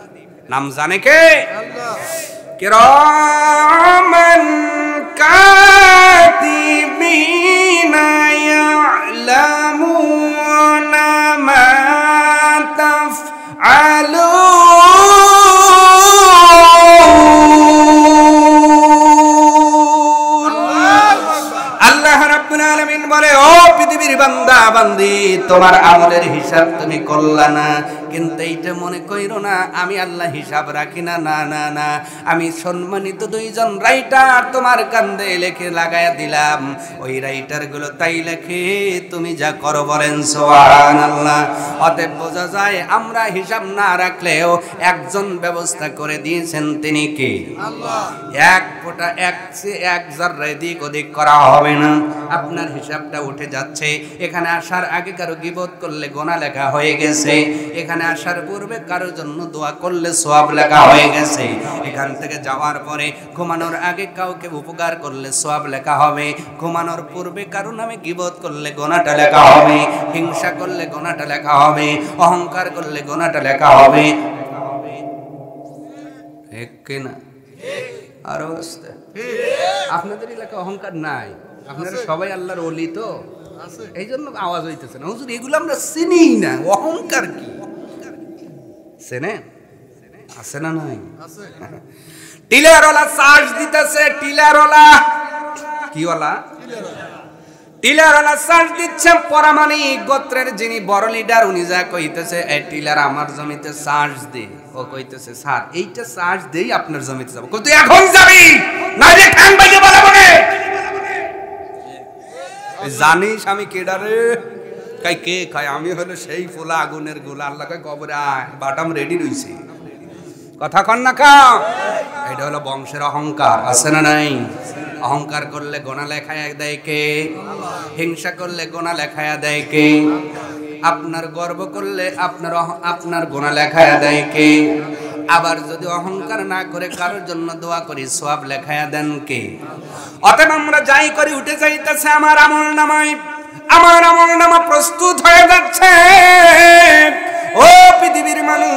নাম জানে কে? কিরামান কাতিবিনা ইয়ালামুনা মা তাফআলুন। আল্লাহ রাব্বুল আলামিন বলে, ও পৃথিবীর বান্দা বান্দি, তোমার আমলের হিসাব তুমি করলা না, কিন্তু এইটা মনে কইরো না আমি আল্লাহ হিসাব রাখি না। না না না, আমি সম্মানিত দুইজন রাইটার তোমার কান্দে লেখে লাগায়া দিলাম। ওই রাইটার গুলো তাই লেখে, তুমি যা করো। বলেন সুবহানাল্লাহ। অতএব বোঝা যায় আমরা হিসাব না রাখলেও একজন ব্যবস্থা করে দিয়েছেন, তিনি কে? আল্লাহ। এক ফোঁটা এক জাররা এদিক ওদিক করা হবে না। আপনার হিসাবটা উঠে যাচ্ছে। এখানে আসার আগে কারো গীবত করলে গোনা লেখা হয়ে গেছে, এখানে আসার পূর্বে কারোর জন্য দোয়া করলে সওয়াব লেখা হয়ে গেছে, এখান থেকে যাওয়ার পরে ঘুমানোর আগে কাউকে উপকার করলে সওয়াব লেখা হবে, ঘুমানোর পূর্বে কারো নামে গীবত করলে গোনাটা লেখা হবে, হিংসা করলে গোনাটা লেখা হবে, অহংকার করলে গোনাটা লেখা হবে। ঠিক কিনা? আরো আপনাদের এলাকায় অহংকার নাই, আপনারা সবাই আল্লাহর ওলি, তো এই জন্য আওয়াজ হইতেছে না। হুজুর এগুলো আমরা চিনি না, অহংকার কি চেনেন? আছে না নাই? টিলারওয়ালা চার্জ দিতেছে, টিলারওয়ালা কিওয়ালা? টিলারওয়ালা চার্জ দিচ্ছে। পরামানিক গোত্রের যিনি বড় লিডার, উনি যা কইতেছে, এই টিলার আমার জমিতে চার্জ দে। ও কইতেছে, স্যার এইটা চার্জ দেই আপনার জমিতে যাব। কই তুই এখন যাবি না, যে ঠ্যাং বাইতে বলাবো না। জানিস আমি কেডারে? কাই কে খায়? আমি হলো সেই ফোলা আগুনের গোলা। আল্লাহ কয় কবরে আয়, বাটাম রেডি রইছে। কথা কন না কা? এটা হলো বংশের অহংকার, আছে না নাই? অহংকার করলে গোনা লেখায়া দেয় কে? হিংসা করলে গোনা লেখায়া দেয় কে? আপনার গর্ব করলে আপনার গোনা লেখায়া দেয় কে? আবার যদি অহংকার না করে কারোর জন্য দোয়া করি সওয়াব লেখায়া দেন কে? অতএব আমরা যাই করি উঠে যাইতেছে আমার আমলনামা প্রস্তুত হয়ে যাচ্ছে। ও পৃথিবীর মানুষ,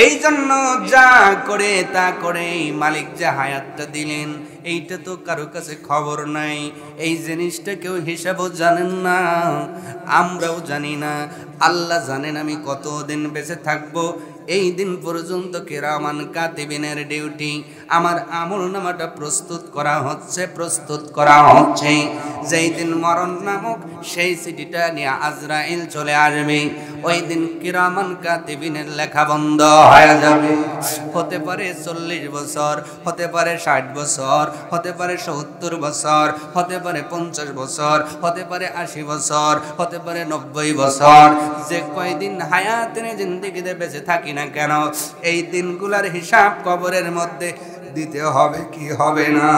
এই জন্য যা করে তা করে মালিক যে হায়াতটা দিলেন এইটা তো কারো কাছে খবর নাই। এই জিনিসটা কেউ হিসাবও জানেন না, আমরাও জানি না। আল্লাহ জানেন আমি কতদিন বেঁচে থাকবো। এই দিন পর্যন্ত কিরামান কাতিবিনের ডিউটি, আমার আমলনামাটা প্রস্তুত করা হচ্ছে। যেই দিন মরণ নামক সেই চিঠিটা নিয়ে আজরাইল চলে আসবে, ওই দিন কিরামান কাতিবিনের লেখা বন্ধ হয়ে যাবে। হতে পারে 40 বছর, হতে পারে 60 বছর, হতে পারে 70 বছর, হতে পারে 50 বছর, হতে পারে 80 বছর, হতে পারে 90 বছর। যে কয়দিন হায়াতের জিন্দেগিতে বেঁচে থাকি না কেন, এই দিনগুলার হিসাব কবরের মধ্যে দিতে হবে কি হবে না?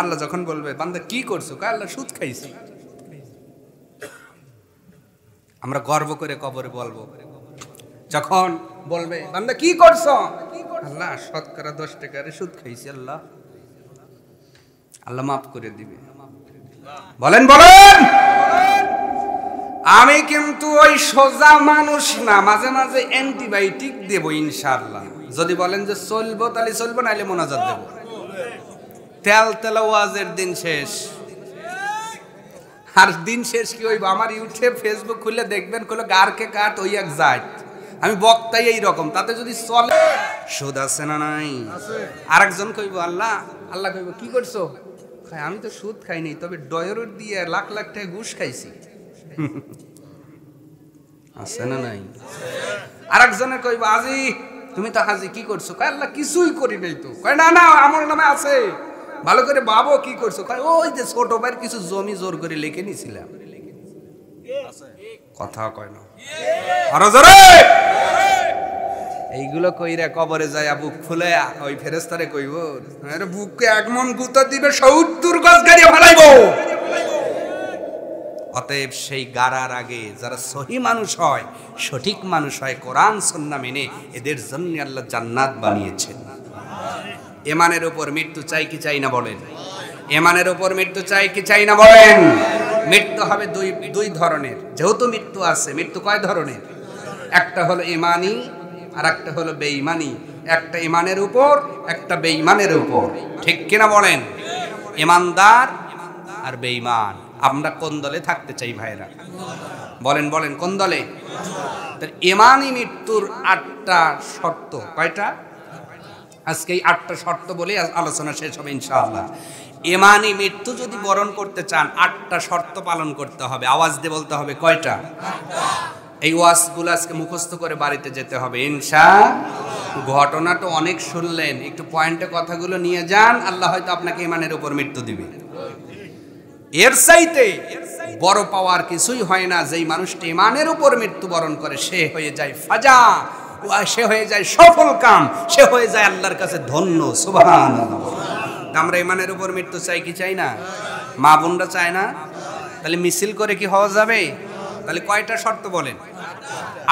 আল্লাহ যখন বলবে বান্দা কি করছো, কয় আল্লাহ সুদ খাইছি, আমরা গর্ব করে কবরে বলবো। যখন বলবে বান্দা কি করছো, আল্লাহ শতকরা 10 টাকার সুদ খাইছি, আল্লাহ মাফ করে দিবে। বলেন আমি কিন্তু ওই সোজা মানুষ না, মাঝে মাঝে অ্যান্টিবায়োটিক দেব ইনশাআল্লাহ। যদি বলেন যে চলবো তাহলে চলবো, নাইলে মোনাজাত দেব। তেল ওয়াজের দিন শেষ। আর দিন শেষ কি হইব? আমার ইউটিউব ফেসবুক খুলে দেখবেন কইলো গারকে কাট ওই এক জাত। আমি বক্তাই এই রকম, তাতে যদি চলে সুদ আছে না নাই? আরেকজন কইব আল্লাহ কইব কি করছো, আমি তো সুদ খাইনি, তবে ডয়ের দিয়ে লাখ লাখ টাকা ঘুষ খাইছি। আছে না নাই? আরেকজনে কইব আজি তুমি তো হাজি কি করছো, কয় আল্লাহ কিছুই করি নাই তো। কয় না আমার নামে আছে, ভালো করে ভাবো কি করছো। কয় ওই যে ছোট ভাইয়ের কিছু জমি জোর করে লিখে নিছিলাম। কথা কয় না আরো জোরে। এইগুলো কইরা কবরে যায় বুক ফুলে ওই ফেরেশতারে কইব আরে বুকে এক মন গুতা দিবে 70 গজ গাড়ি ফলাইবো। অতএব সেই গারার আগে যারা সহি মানুষ হয়, সঠিক মানুষ হয়, কোরআন সুন্নাহ মেনে, এদের জন্য আল্লাহ জান্নাত বানিয়েছেন। ঈমানের উপর মৃত্যু চাই কি চাই না বলেন? ঈমানের উপর মৃত্যু চাই কি চাই না বলেন? মৃত্যু হবে দুই ধরনের। যেহেতু মৃত্যু আছে, মৃত্যু কয় ধরনের? একটা হলো ঈমানি আর একটা হলো বেঈমানি। একটা ঈমানের উপর, একটা বেঈমানের উপর। ঠিক কিনা বলেন? ঈমানদার আর বেঈমান। আমরা কোন দলে থাকতে চাই ভাইরা? বলেন কোন দলে? ঈমানি মৃত্যুর 8টা শর্ত। কয়টা? আজকে এই 8টা শর্ত বলে আলোচনা শেষ হবে ইনশাআল্লাহ। ঈমানি মৃত্যু যদি বরণ করতে চান 8টা শর্ত পালন করতে হবে। আওয়াজ দিয়ে বলতে হবে কয়টা? 8টা। এই ওয়াজগুলো আজকে মুখস্থ করে বাড়িতে যেতে হবে ইনশাআল্লাহ। ঘটনা তো অনেক শুনলেন, একটু পয়েন্টে কথাগুলো নিয়ে যান, আল্লাহ হয়তো আপনাকে ঈমানের উপর মৃত্যু দিবে। এর চাইতে বড় পাওয়ার কিছুই হয় না। যেই মানুষটি ঈমানের উপর মৃত্যুবরণ করে সে হয়ে যায় ফাজা, সে হয়ে যায় সফল কাম, সে হয়ে যায় আল্লাহর কাছে ধন্য। সুবহানাল্লাহ। আমরা ঈমানের উপর মৃত্যু চাই কি চাই না? মা বোনরা চায় না? তাহলে মিছিল করে কি হওয়া যাবে? তাহলে কয়টা শর্ত বলেন?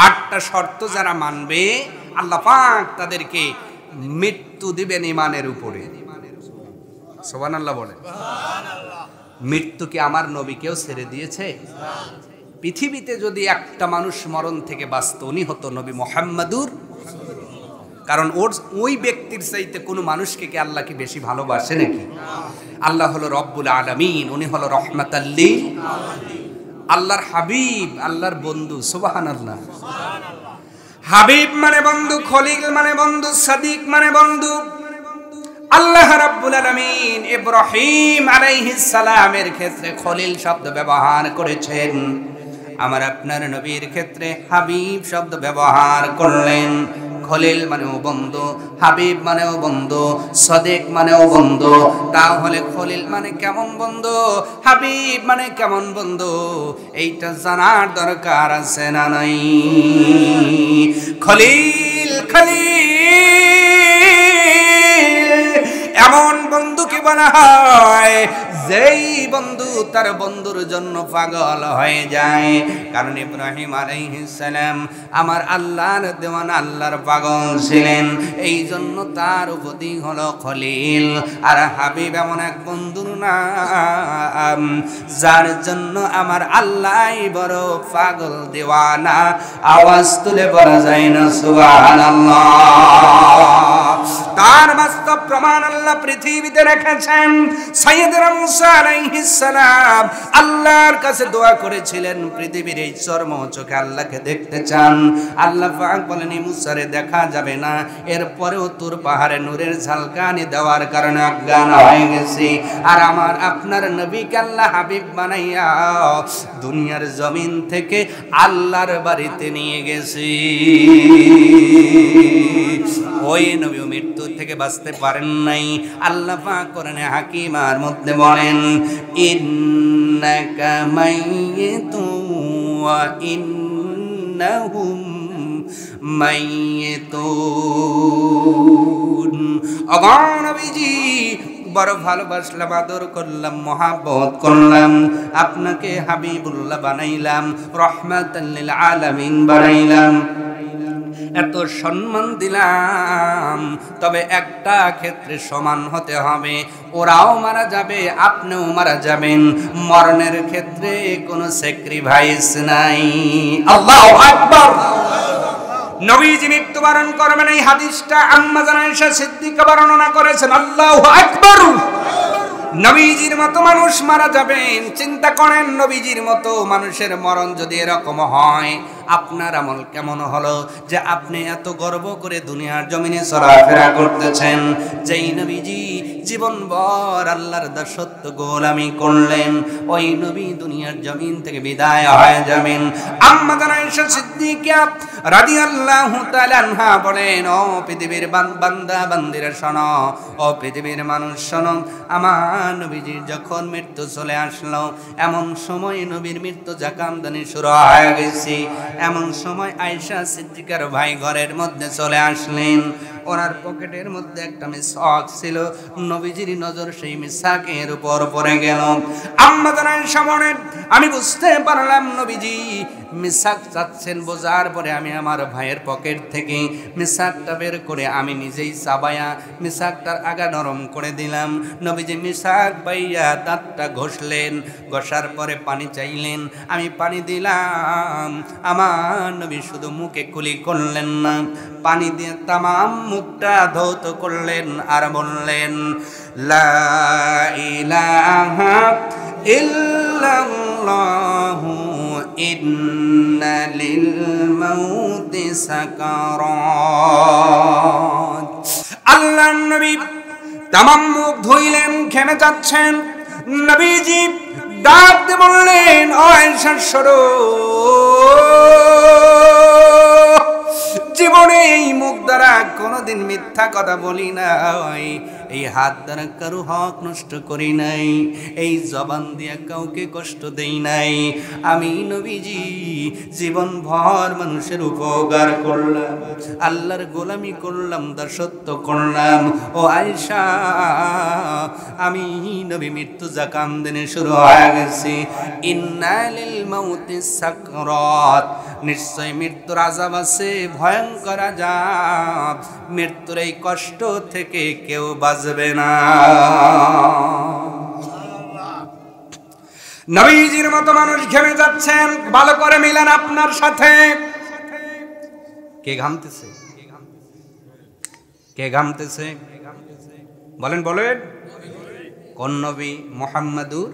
8টা শর্ত যারা মানবে আল্লাহ পাক তাদেরকে মৃত্যু দিবেন ঈমানের উপরে। সুবহানাল্লাহ বলেন। মৃত্যু কি আমার নবীকেও ছেড়ে দিয়েছে? পৃথিবীতে যদি একটা মানুষ মরণ থেকে বাঁচত, উনি হতো নবী মুহাম্মাদুর। কারণ ওই ব্যক্তির চাইতে কোনো মানুষকে কি আল্লাহ কি বেশি ভালোবাসে নাকি? আল্লাহ হলো রব্বুল আলামিন, উনি হলো রহমাতাল লিল আলামিন। আল্লাহর হাবিব, আল্লাহর বন্ধু। সুবহানাল্লাহ। হাবিব মানে বন্ধু, খলিল মানে বন্ধু, সাদিক মানে বন্ধু। আল্লাহ রাব্বুল আলামিন ইব্রাহিম আলাইহিস সালামের ক্ষেত্রে খলিল শব্দ ব্যবহার করেছেন, আমার আপনার নবীর ক্ষেত্রে হাবিব শব্দ ব্যবহার করলেন। খলিল মানেও বন্ধু, হাবিব মানেও বন্ধু, সাদিক মানেও বন্ধু। তাহলে খলিল মানে কেমন বন্ধু, হাবিব মানে কেমন বন্ধু, এইটা জানার দরকার আছে না নাই? খলিল খলিল এমন বন্ধুকে বলা হয় যেই বন্ধু তার বন্ধুর জন্য পাগল হয়ে যায়। কারণ ইব্রাহিম আলাইহিস সালাম আমার আল্লাহর দেওয়ানা, আল্লাহর পাগল ছিলেন, এই জন্য তার উপাধি হলো খলিল। আর হাবিব এমন এক বন্ধুর নাম যার জন্য আমার আল্লাহ বড় পাগল দেওয়ানা। আওয়াজ তুলে বলা যায় না সুবহানাল্লাহ। তার বাস্তব প্রমাণ আল্লাহ পৃথিবীতে রেখেছেন। সাইয়েদনা মুসা আলাইহিস সালাম আল্লাহর কাছে দোয়া করেছিলেন, পৃথিবীর এই চর্ম চোখে আল্লাহকে দেখতে চান। আল্লাহ পাক বলেন মুসারে দেখা যাবে না, এরপরেও তোর পাহাড়ে নূরের ঝলকানি দেওয়ার কারণে অজ্ঞান হয়ে গেছি। আর আমার আপনার নবীকে আল্লাহ হাবিব বানাইয়া দুনিয়ার জমিন থেকে আল্লাহর বাড়িতে নিয়ে গেছি। ওই নবী মৃত্যু থেকে বাঁচতে পারেন নাই। আল্লাহ পাক কোরআনে হাকিমার মধ্যে বলেন ইন্নাকা মাইয়িতুন ওয়া ইন্নাহুম মাইয়িতুন। ওগো নবীজি বড় ভালোবাসলাম, আদর করলাম, মহাব্বত করলাম, আপনাকে হাবিবুল্লাহ বানাইলাম, রহমাতাল লিল আলামিন বানাইলাম, এত সম্মান দিলাম। তবে একটা ক্ষেত্রে সমান হতে হবে, ওরাও মারা যাবে, আপনিও মারা যাবেন। মরণের ক্ষেত্রে কোনো স্যাক্রিফাইস নাই। আল্লাহু আকবার। নবীজি মৃত্যুবরণ করবেন, এই হাদিসটা আম্মা জান আয়েশা সিদ্দিকা বর্ণনা করেছেন। আল্লাহু আকবার। নবীজির মতো মানুষ মারা যাবেন। চিন্তা করেন, নবীজির মতো মানুষের মরণ যদি এরকম হয়, আপনার আমল কেমন হলো যে আপনি এত গর্ব করে দুনিয়ার জমিনে চলাফেরা করতেছেন। যেই নবীজি জীবনভর আল্লাহর দাসত্ব গোলামি করলেন, ওই নবী দুনিয়ার জমিন থেকে বিদায় হয়ে যাবেন। আম্মা জান আয়েশা সিদ্দিকা রাদিয়াল্লাহু তাআলা আনহা বলেন, ও পৃথিবীর বান্দা বান্দিরা শোনো, ও পৃথিবীর মানুষ শোনো, আমার নবীজির যখন মৃত্যু চলে আসলো, এমন সময় নবীর মৃত্যু জাকামদানি শুরু হয়ে গেছে। এমন সময় আয়েশা সিদ্দিকার ভাই ঘরের মধ্যে চলে আসলেন। ওনার পকেটের মধ্যে একটা মিসওয়াক ছিল। নবীজির নজর সেই মিসওয়াকের উপর পড়ে গেল। আম্মা জান আয়েশা বলেন, আমি বুঝতে পারলাম নবীজি মিসওয়াক চাচ্ছেন। বোঝার পরে আমি আমার ভাইয়ের পকেট থেকে মিসওয়াকটা বের করে আমি নিজেই চাবায়া মিসওয়াকটার আগা নরম করে দিলাম। নবীজি মিসওয়াক পাইয়া দাঁতটা ঘষলেন, ঘষার পরে পানি চাইলেন, আমি পানি দিলাম। আমার নবী শুধু মুখে কুলি করলেন না, পানি দিয়ে তামাম মুখটা ধৌত করলেন আর বললেন, লা ইলাহা ইল্লাল্লাহু ইন্না লিল মাউতি সাকারাত। আল্লাহর নবী তামাম মুখ ধুইলেন, খেমে যাচ্ছেন। নবীজি ডাক দিয়ে বললেন, ও আয়েশা সরো। জীবনে এই মুখ দ্বারা কোনোদিন মিথ্যা কথা বলি নাই, এই হাত দ্বারা কারো হক নষ্ট করি নাই, এই জবান দিয়ে কাউকে কষ্ট দেই নাই। আমি নবীজি জীবন ভর মানুষের উপকার করলাম, আল্লাহর গোলামি করলাম, দাসত্ব করলাম। ও আয়েশা, আমি নবী মৃত্যু জাকাম দিনে শুরু হয়ে গেছি। ইন্না লিল মাউতি সাকরাত, নিশ্চয় মৃত্যুর আযাব আছে, ভয়ঙ্কর আযাব। মৃত্যুর এই কষ্ট থেকে কেউ বাঁচবে না। নবীজির মতো মানুষ ঘেমে যাচ্ছেন। ভালো করে মিলেন আপনার সাথে। কে ঘামতেছে? কে ঘামতেছে? বলেন বলেন। কোন নবী? মুহাম্মাদুর,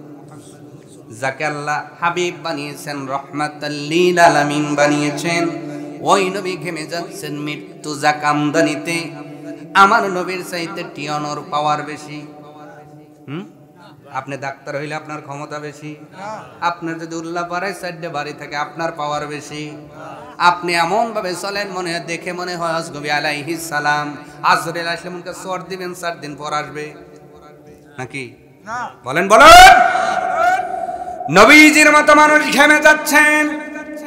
যাকে আল্লাহ হাবিব বানিয়েছেন, রহমাতাল লিল আলামিন বানিয়েছেন। ওই নবী ঘেমে যাচ্ছেন মৃত্যু জাকামদানিতে। আমার নবীর চাইতে টিয়নর পাওয়ার বেশি। আপনি ডাক্তার হইলে আপনার ক্ষমতা বেশি। আপনার যদি উল্লাপাড়ায় চারটে বাড়ি থাকে, আপনার পাওয়ার বেশি। আপনি এমন ভাবে চলেন, মনে হয় দেখে মনে হয় নবী আলাইহিস সালাম আজরাইল আসলে মনকে চর দিবেন, 4 দিন পর আসবে নাকি? বলেন বলেন। নবীজির মতো মানুষ ঘেমে যাচ্ছেন।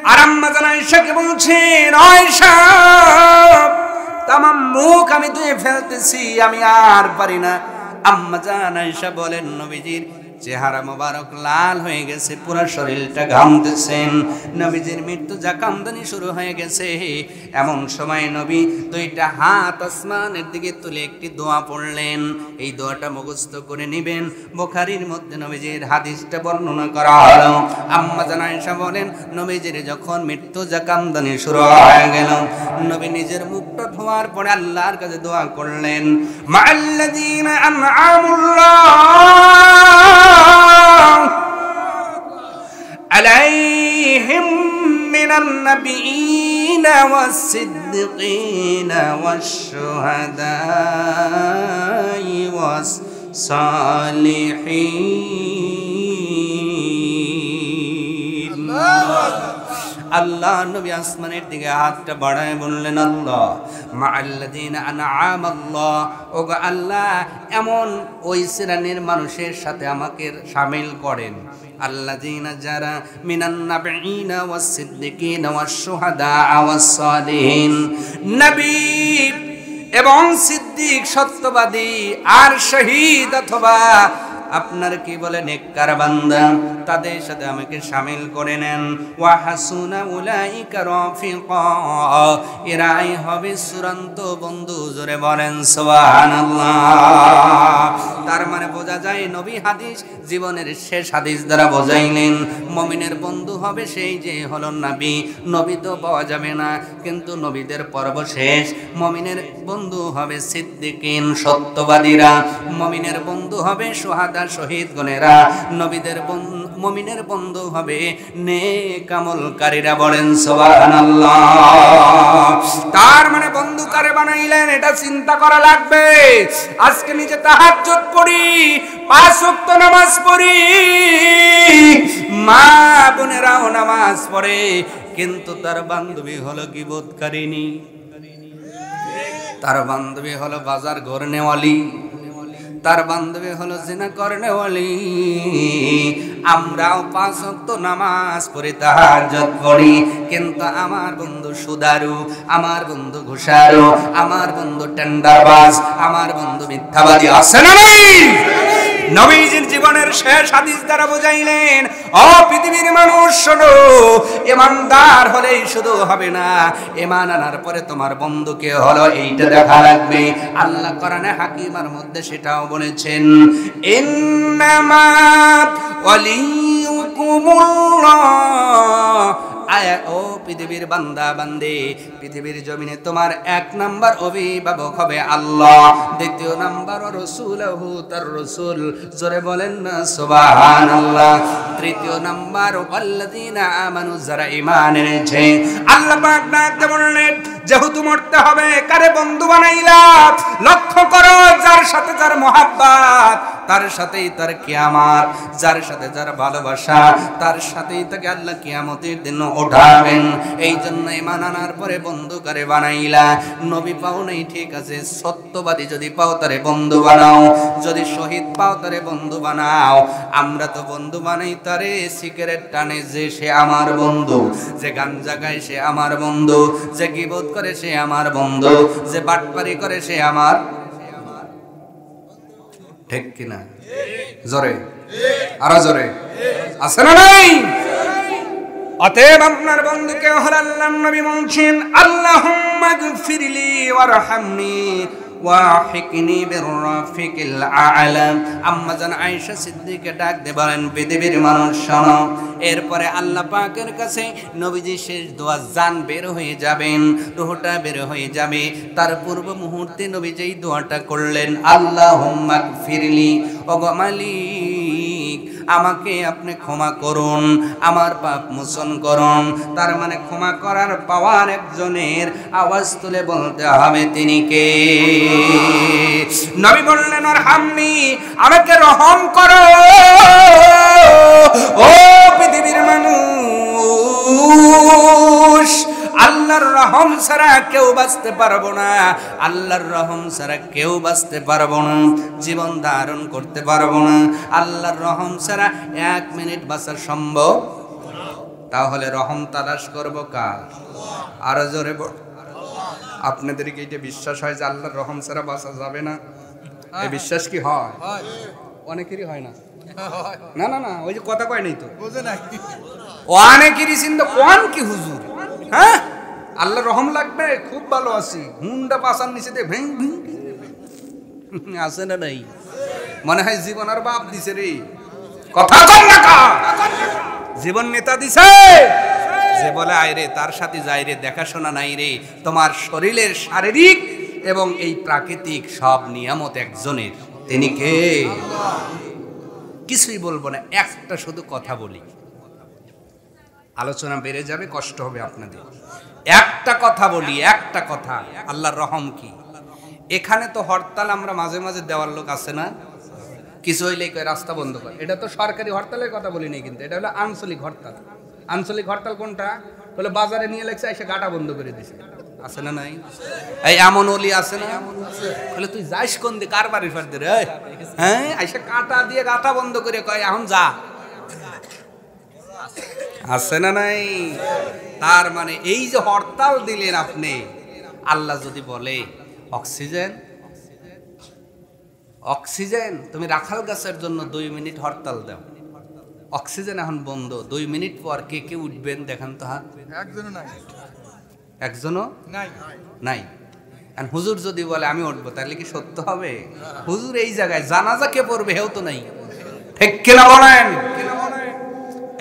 আর আম্মা জান আয়েশাকে বলছেন, আয়েশা তামাম মুখ আমি ধুয়ে ফেলতেছি, আমি আর পারি না। আম্মা জান আয়েশা বলেন নবীজির চেহারা মোবারক লাল হয়ে গেছে, পুরো শরীরটা ঘামতেছেন, নবীজির মৃত্যু জাকামদানি শুরু হয়ে গেছে। এমন সময় নবী দুইটা হাত আসমানের দিকে তুলে একটি দোয়া পড়লেন। এই দোয়াটা মুখস্থ করে নেবেন। বুখারীর মধ্যে নবীজির হাদিসটা বর্ণনা করা হলো। আম্মা জান আয়েশা বলেন নবীজির যখন মৃত্যু জাকামদানি শুরু হয়ে গেল, নবী নিজের মুখটা ধোয়ার পরে আল্লাহর কাছে দোয়া করলেন, মাআল্লাযীনা আনআমুল্লাহ عليهم من النبيين والصديقين والشهداء والصالحين আল্লাহ নবী আসমানের দিকে হাতটা বাড়ায় বললেন, আল্লাহ মাআল্লাযীনা আনআমাল্লাহ, ওগো আল্লাহ এমন ওই শ্রেণীর মানুষের সাথে আমাকে শামিল করেন, আল্লাযীনা যারা মিনান নাবিয়িনা ওয়াস সিদ্দিকিনা ওয়াস শুহাদা ওয়াস সালিহিন, নবী এবং সিদ্দিক সত্যবাদী আর শহীদ অথবা আপনার কি বলে নেককার বান্দা, তাদের সাথে আমাকে শামিল করে নেন। ওয়া হাসুনা উলাইকা রাফিকা, এরাই হবে চূড়ান্ত বন্ধু। জোরে বলেন সুবহানাল্লাহ। তার মানে বোঝা যায় নবী হাদিস জীবনের শেষ হাদিস দ্বারা বোঝাইলেন মুমিনের বন্ধু হবে সেই যে হলো নবী। নবী তো পাওয়া যাবে না, কিন্তু নবীদের পর্ব শেষ। মুমিনের বন্ধু হবে সিদ্দিকিন সত্যবাদীরা, মুমিনের বন্ধু হবে শুহাদা শহীদ গণেরা, নবীদের মুমিনের বন্ধু হবে নেক আমলকারীরা। বলেন সুবহানাল্লাহ। তার মানে বন্ধু কারে বানাইলেন এটা চিন্তা করা লাগবে। আজকে নিজে তাহাজ্জুদ পড়ি, 5 ওয়াক্ত নামাজ পড়ি, মা বোনেরাও নামাজ পড়ে, কিন্তু তার বান্ধবী হলো গীবতকারিনী, তার বান্ধবী হলো বাজার ঘরনেওয়ালি, তার বান্ধবী হলো জিনা করনেওয়ালি। আমরাও 5 ওয়াক্ত নামাজ পড়ি, তাহাজ্জুদ পড়ি, কিন্তু আমার বন্ধু সুদারু, আমার বন্ধু ঘুষারু, আমার বন্ধু টেন্ডারবাজ, আমার বন্ধু মিথ্যাবাদী আছে না নাই? নবীজির জীবনের শেষ হাদিস দ্বারা বুঝাইলেন, ও পৃথিবীর মানুষ শোনো, ইমানদার হলেই শুধু হবে না, ঈমান আনার পরে তোমার বন্ধুকে হলো এইটা দেখা লাগবে। আল্লাহ কোরআনে হাকিমার মধ্যে সেটাও বলেছেন, ইন্নামা ওয়ালিয়ুকুমুল্লাহ। আয় ও পৃথিবীর বান্দা বান্দে, পৃথিবীর জমিনে তোমার 1 নাম্বার অভিভাবক হবে আল্লাহ, 2 নাম্বার রাসূলুহু, তার রাসূল। জোরে বলেন না সুবহানাল্লাহ। 3 নাম্বার আল্লাযীনা আমানু, যারা ঈমান এনেছে। আল্লাহ পাক ডাকতে বললেন, যেহেতু মরতে হবে, কারে বন্ধু বানাইলা? লক্ষ্য করো, যার সাথে যার মহব্বত, তার সাথেই তার কিয়ামত, যার সাথে যার ভালোবাসা, তার সাথেই তাকে আল্লাহ কিয়ামতের দিন উঠাবেন। এই জন্য ঈমান আনার পরে বন্ধু কারে বানাইলা? নবী পাও নাই ঠিক আছে, সত্যবাদী যদি পাও তারে বন্ধু বানাও, যদি শহীদ পাও তারে বন্ধু বানাও। আমরা তো বন্ধু বানাই তারে সিগারেট টানে যে সে আমার বন্ধু, যে গাঞ্জা খায় সে আমার বন্ধু, যে গীবত করে সে আমার বন্ধু, যে বাটপারি করে সে আমার, ঠিক কিনা? জোরে আরো জোরে, আছে না নাই? অতএব আপনার বন্ধুকে হল আল্লাহর নবী বলছেন, আল্লাহুম্মা গফিরলি ওয়ারহামনি ওয়াহিকনি বিররাফিকিল আ'লা। আম্মা জান আয়েশা সিদ্দিকা ডাক দিয়ে বলেন, পৃথিবীর মানুষ শোনো। এরপরে আল্লাহ পাকের কাছে নবীজি শেষ দোয়া, জান বের হয়ে যাবেন, রূহটা বের হয়ে যাবে, তার পূর্ব মুহূর্তে নবীজি এই দোয়াটা করলেন, আল্লাহুম্মা গফিরলি, ওগো মালিক আমাকে আপনি ক্ষমা করুন, আমার পাপ মোচন করুন। তার মানে ক্ষমা করার পাওয়ার একজনের, আওয়াজ তুলে বলতে হবে তিনি কে? নবী বললেন, আরহামনি, আমাকে রহম করো। ও পৃথিবীর মানুষ, আল্লাহর রহম ছাড়া কেউ বাঁচতে পারবো না, আল্লাহর রহম ছাড়া কেউ বাঁচতে পারবো না, জীবন ধারণ করতে পারবো না। আল্লাহর রহম ছাড়া 1 মিনিট বাঁচা সম্ভব। তাহলে রহম তালাশ করবো কার? আরো জোরে বল। আপনাদের কি এটা বিশ্বাস হয় যে আল্লাহর রহম ছাড়া বাঁচা যাবে না? এই বিশ্বাস কি হয়? অনেকেরই হয় না। না না না, ওই যে কথা কয় নাই তো, অনেকেরই চিন্তা কোন কি হুজুর, হ্যাঁ আল্লাহ রহম লাগবে, খুব ভালো আছি, হুন্ডা পাশার নিচে দিয়ে ভেং ভেং আছে না নাই, মনে হয় জীবন আর বাপ দিছে রে, কথা কর না কা, জীবন নেতা দিছে, যে বলে আয় রে তার সাথে যাই রে, দেখাশোনা নাই রে, তোমার শরীরের শারীরিক এবং এই প্রাকৃতিক সব নিয়ামত একজনের, তিনি কে? কিছুই বলবো না, একটা শুধু কথা বলি, আলোচনা বেড়ে যাবে, কষ্ট হবে আপনাদের। একটা কথা বলি, একটা কথা, আল্লাহর রহম কি? এখানে তো হরতাল আমরা মাঝে মাঝে দেওয়ার লোক আছে না, কিছু হইলে রাস্তা বন্ধ করে, এটা তো সরকারি হরতালের কথা বলি নাই, কিন্তু এটা হলো আঞ্চলিক হরতাল। আঞ্চলিক হরতাল কোনটা? বলে বাজারে নিয়ে লেগছে এসে গাটা বন্ধ করে দিছে, আছে না নাই? এই এমন ওলি আছে না, বলে তুই যাইস কোন দিকে, কার বাড়ির ফার দিয়ে, হ্যাঁ এসে কাটা দিয়ে গাটা বন্ধ করে কয় এখন যা, আছে না নাই? তার মানে এই যে হরতাল দিলেন আপনি, আল্লাহ যদি বলে অক্সিজেন, অক্সিজেন তুমি রাখাল গাছের জন্য 2 মিনিট হরতাল দাও, অক্সিজেন এখন বন্ধ, 2 মিনিট পর কে কে উঠবেন দেখান তো হাত? একজনও নাই, একজনও নাই। আর হুজুর যদি বলে আমি উঠবো, তাহলে কি সত্য হবে? হুজুর এই জায়গায় জানাজা কে পড়বে হেও তো নাই, ঠিক কিনা বলেন?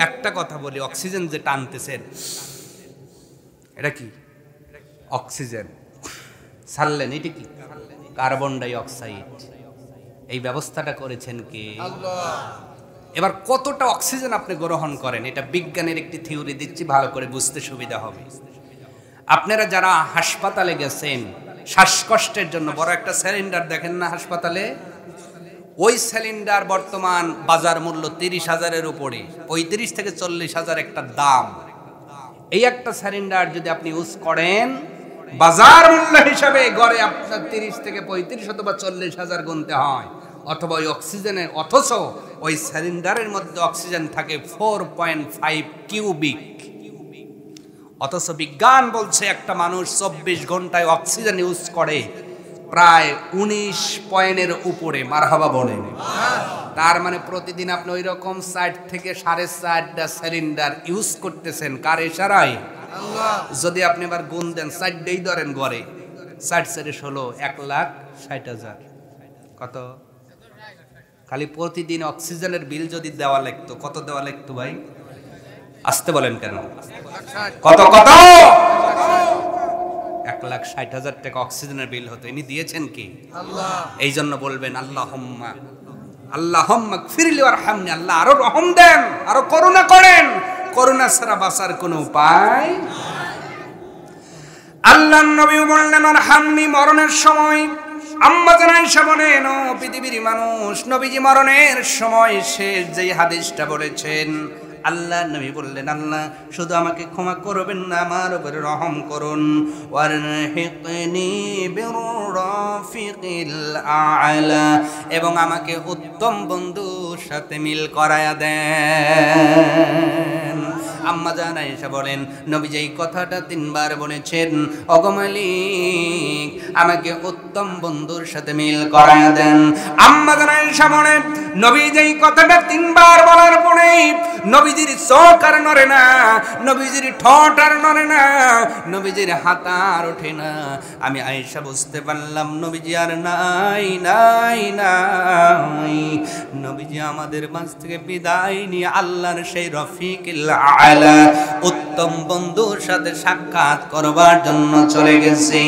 একটা কথা বলি, অক্সিজেন যে টানতেছেন এটা কি? অক্সিজেন ছাড়লেন, এটা কি? Carbon die oxide. এই ব্যবস্থাটা করেছেন কে? আল্লাহ। এবার কতটা অক্সিজেন আপনি গ্রহণ করেন, এটা বিজ্ঞানের একটি থিওরি দিচ্ছি, ভালো করে বুঝতে সুবিধা হবে। আপনারা যারা হাসপাতালে গেছেন শ্বাসকষ্টের জন্য, বড় একটা সিলিন্ডার দেখেন না হাসপাতালে, ওই সিলিন্ডার বর্তমান বাজার মূল্য 30,000-এর উপরে, 35 থেকে 40,000 একটা দাম। এই একটা সিলিন্ডার যদি আপনি ইউজ করেন, বাজার মূল্য হিসাবে গড়ে আপনার 30 থেকে 35 অথবা 40,000 গুনতে হয়, অথবা ওই অক্সিজেনের, অথচ ওই সিলিন্ডারের মধ্যে অক্সিজেন থাকে 4.5 কিউবিক। অথচ বিজ্ঞান বলছে একটা মানুষ 24 ঘন্টায় অক্সিজেন ইউজ করে প্রায় 19 পয়েন্টের উপরে, মারহাবা বলেন। তার মানে প্রতিদিন আপনি ওই রকম 4 থেকে 4.5টা সিলিন্ডার ইউজ করতেছেন, কার ইশারায়? আল্লাহ। যদি আপনি এবার গুণ দেন, 4টাই ধরেন গড়ে, 4 × 16, 1,60,000। কত? খালি প্রতিদিন অক্সিজেনের বিল যদি দেওয়া লাগতো, কত দেওয়া লাগতো ভাই? আসতে বলেন কেন? কত কত? 1,60,000 টাকা অক্সিজেনের বিল হতো, ইনি দিয়েছেন কি? আল্লাহ। এই জন্য বলবেন আল্লাহুম্মা আল্লাহুম্মা গফিরলি ওয়ারহামনি, আল্লাহ আরো রহম দেন, আরো করুণা করেন, করুণা ছাড়া বাঁচার কোনো উপায় নাই। আল্লাহর নবী বললেন আরহামনি, মরণের সময় আম্মা জান আয়েশা বলেন, ও পৃথিবীর মানুষ, নবীজি মরণের সময় শেষ যেই হাদিসটা বলেছেন, আল্লাহ নবী বললেন, আল্লাহ শুধু আমাকে ক্ষমা করবেন না, আমার উপরে রহম করুন, ওয়ারহিকনি বিররাফিকিল আ'লা, এবং আমাকে উত্তম বন্ধুর সাথে মিল করায়া দেন। আম্মা জান আয়েশা বলেন, নবী যেই কথাটা 3 বার বলেছেন, ওগো মালিক আমাকে উত্তম বন্ধুর সাথে মিল করায়া দেন। আম্মা জান আয়েশা বলেন, নবী যেই কথাটা 3 বার বলার পরে নবীজির চোখ আর নড়ে না, নবীজির ঠোঁট আর নড়ে না, নবীজির হাত আর ওঠে না। আমি আয়েশা বুঝতে পারলাম নবীজি আর নাই নাই নাই, নবীজি আমাদের মাঝ থেকে বিদায় নিয়ে আল্লাহর সেই রফিকুল আ'লা উত্তম বন্ধুর সাথে সাক্ষাৎ করবার জন্য চলে গেছে।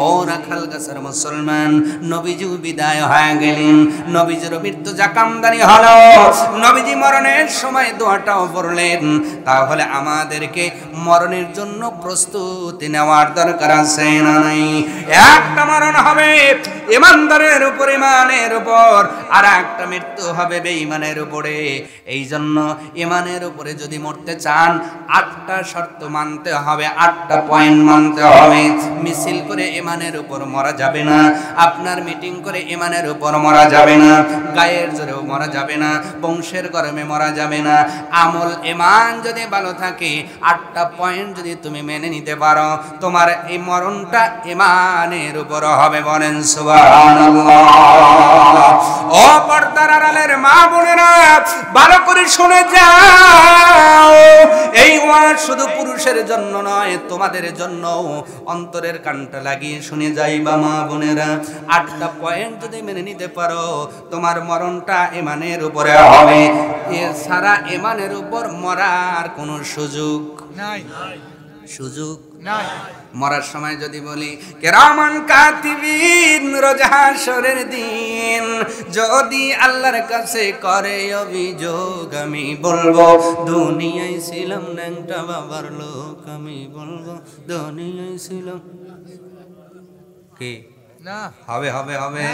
ও রাখাল গাছের মুসলমান, নবীজি বিদায় হয়ে গেলেন, নবীজির মৃত্যু জাকামদানি হলো, নবীজি মরণের সময় দোয়াটাও পড়লেন। তাহলে আমাদেরকে মরণের জন্য প্রস্তুতি নেওয়ার দরকার আছে না নাই? একটা মরণ হবে ইমানদারের উপর, ইমানের উপর, আর একটা মৃত্যু হবে বেঈমানের উপরে। এই জন্য ইমানের উপরে যদি মরতে চান, আটটা শর্ত মানতে হবে, আটটা পয়েন্ট মানতে হবে। মিছিল করে ইমানের উপর মরা যাবে না, আপনার মিটিং করে ইমানের উপর মরা যাবে না, গায়ের জোরেও মরা যাবে না, বংশের গরমে মরা যাবে না। আমল ইমান যদি ভালো থাকে, আটটা পয়েন্ট যদি তুমি মেনে নিতে পারো, তোমার এই মরণটা ইমানের উপর হবে। বলেন সুবহানাল্লাহ। ও পর্দার আড়ালের মা বোনেরা, ভালো করে শুনে যাও, এই ওয়াজ শুধু পুরুষের জন্য নয়, তোমাদের জন্য। অন্তরের কানটা লাগিয়ে শুনে যাইবা মা বোনেরা, আটটা পয়েন্ট যদি মেনে নিতে পারো, তোমার মরণটা ইমানের উপরে হবে। এছাড়া ইমানের উপর মরার কোনো সুযোগ নাই, সুযোগ নাই। মরার সময় যদি বলি কিরামান কাতিবিন, রোজ হাশরের দিন যদি আল্লাহর কাছে করে অভিযোগ, আমি বলবো দুনিয়ায় ছিলাম ন্যাংটা বাবার লোক, আমি বলবো দুনিয়ায় ছিলাম কি না। হবে হবে হবে।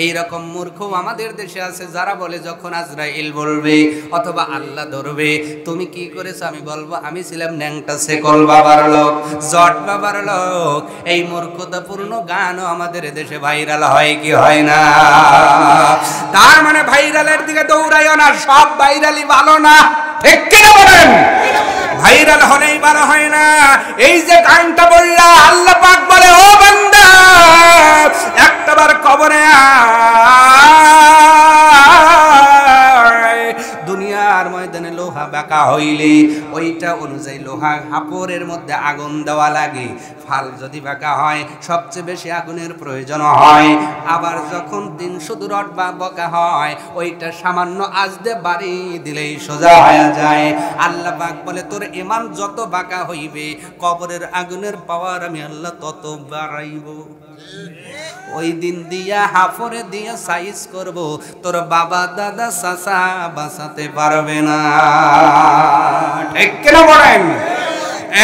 এইরকম মূর্খ আমাদের দেশে আছে যারা বলে যখন আজরাইল বলবে অথবা আল্লাহ ধরবে, তুমি কি করেছো, আমি বলবো আমি ছিলাম ন্যাংটা সেকল বাবার লোক, জট বাবার লোক। এই মূর্খতাপূর্ণ গানও আমাদের দেশে ভাইরাল হয় কি হয় না? তার মানে ভাইরালের দিকে দৌড়াইও না, সব ভাইরালই ভালো না, ঠিক কিনা বলেন? ভাইরাল হলেই ভালো হয় না। এই যে গানটা বললা, আল্লাহ পাক বলে ও বান্দা একটাবার কবরে দুনিয়ার ময়দানে লোহা বাঁকা হইলে ওইটা অনুযায়ী লোহা হাপড়ের মধ্যে আগুন দেওয়া লাগে। ফাল যদি বাঁকা হয় সবচেয়ে বেশি আগুনের প্রয়োজন হয়। আবার যখন 300 রড বা বাঁকা হয়, ওইটা সামান্য আঁচ দিয়ে বাড়ি দিলেই সোজা হয়ে যায়। আল্লাহ পাক বলে তোর ঈমান যত বাঁকা হইবে, কবরের আগুনের পাওয়ার আমি আল্লাহ তত বাড়াইব। ওই দিন দিয়া হাফরে দিয়া সাইজ করব, তোর বাবা দাদা চাচা বাঁচাতে পারবে না, ঠিক কিনা বলেন?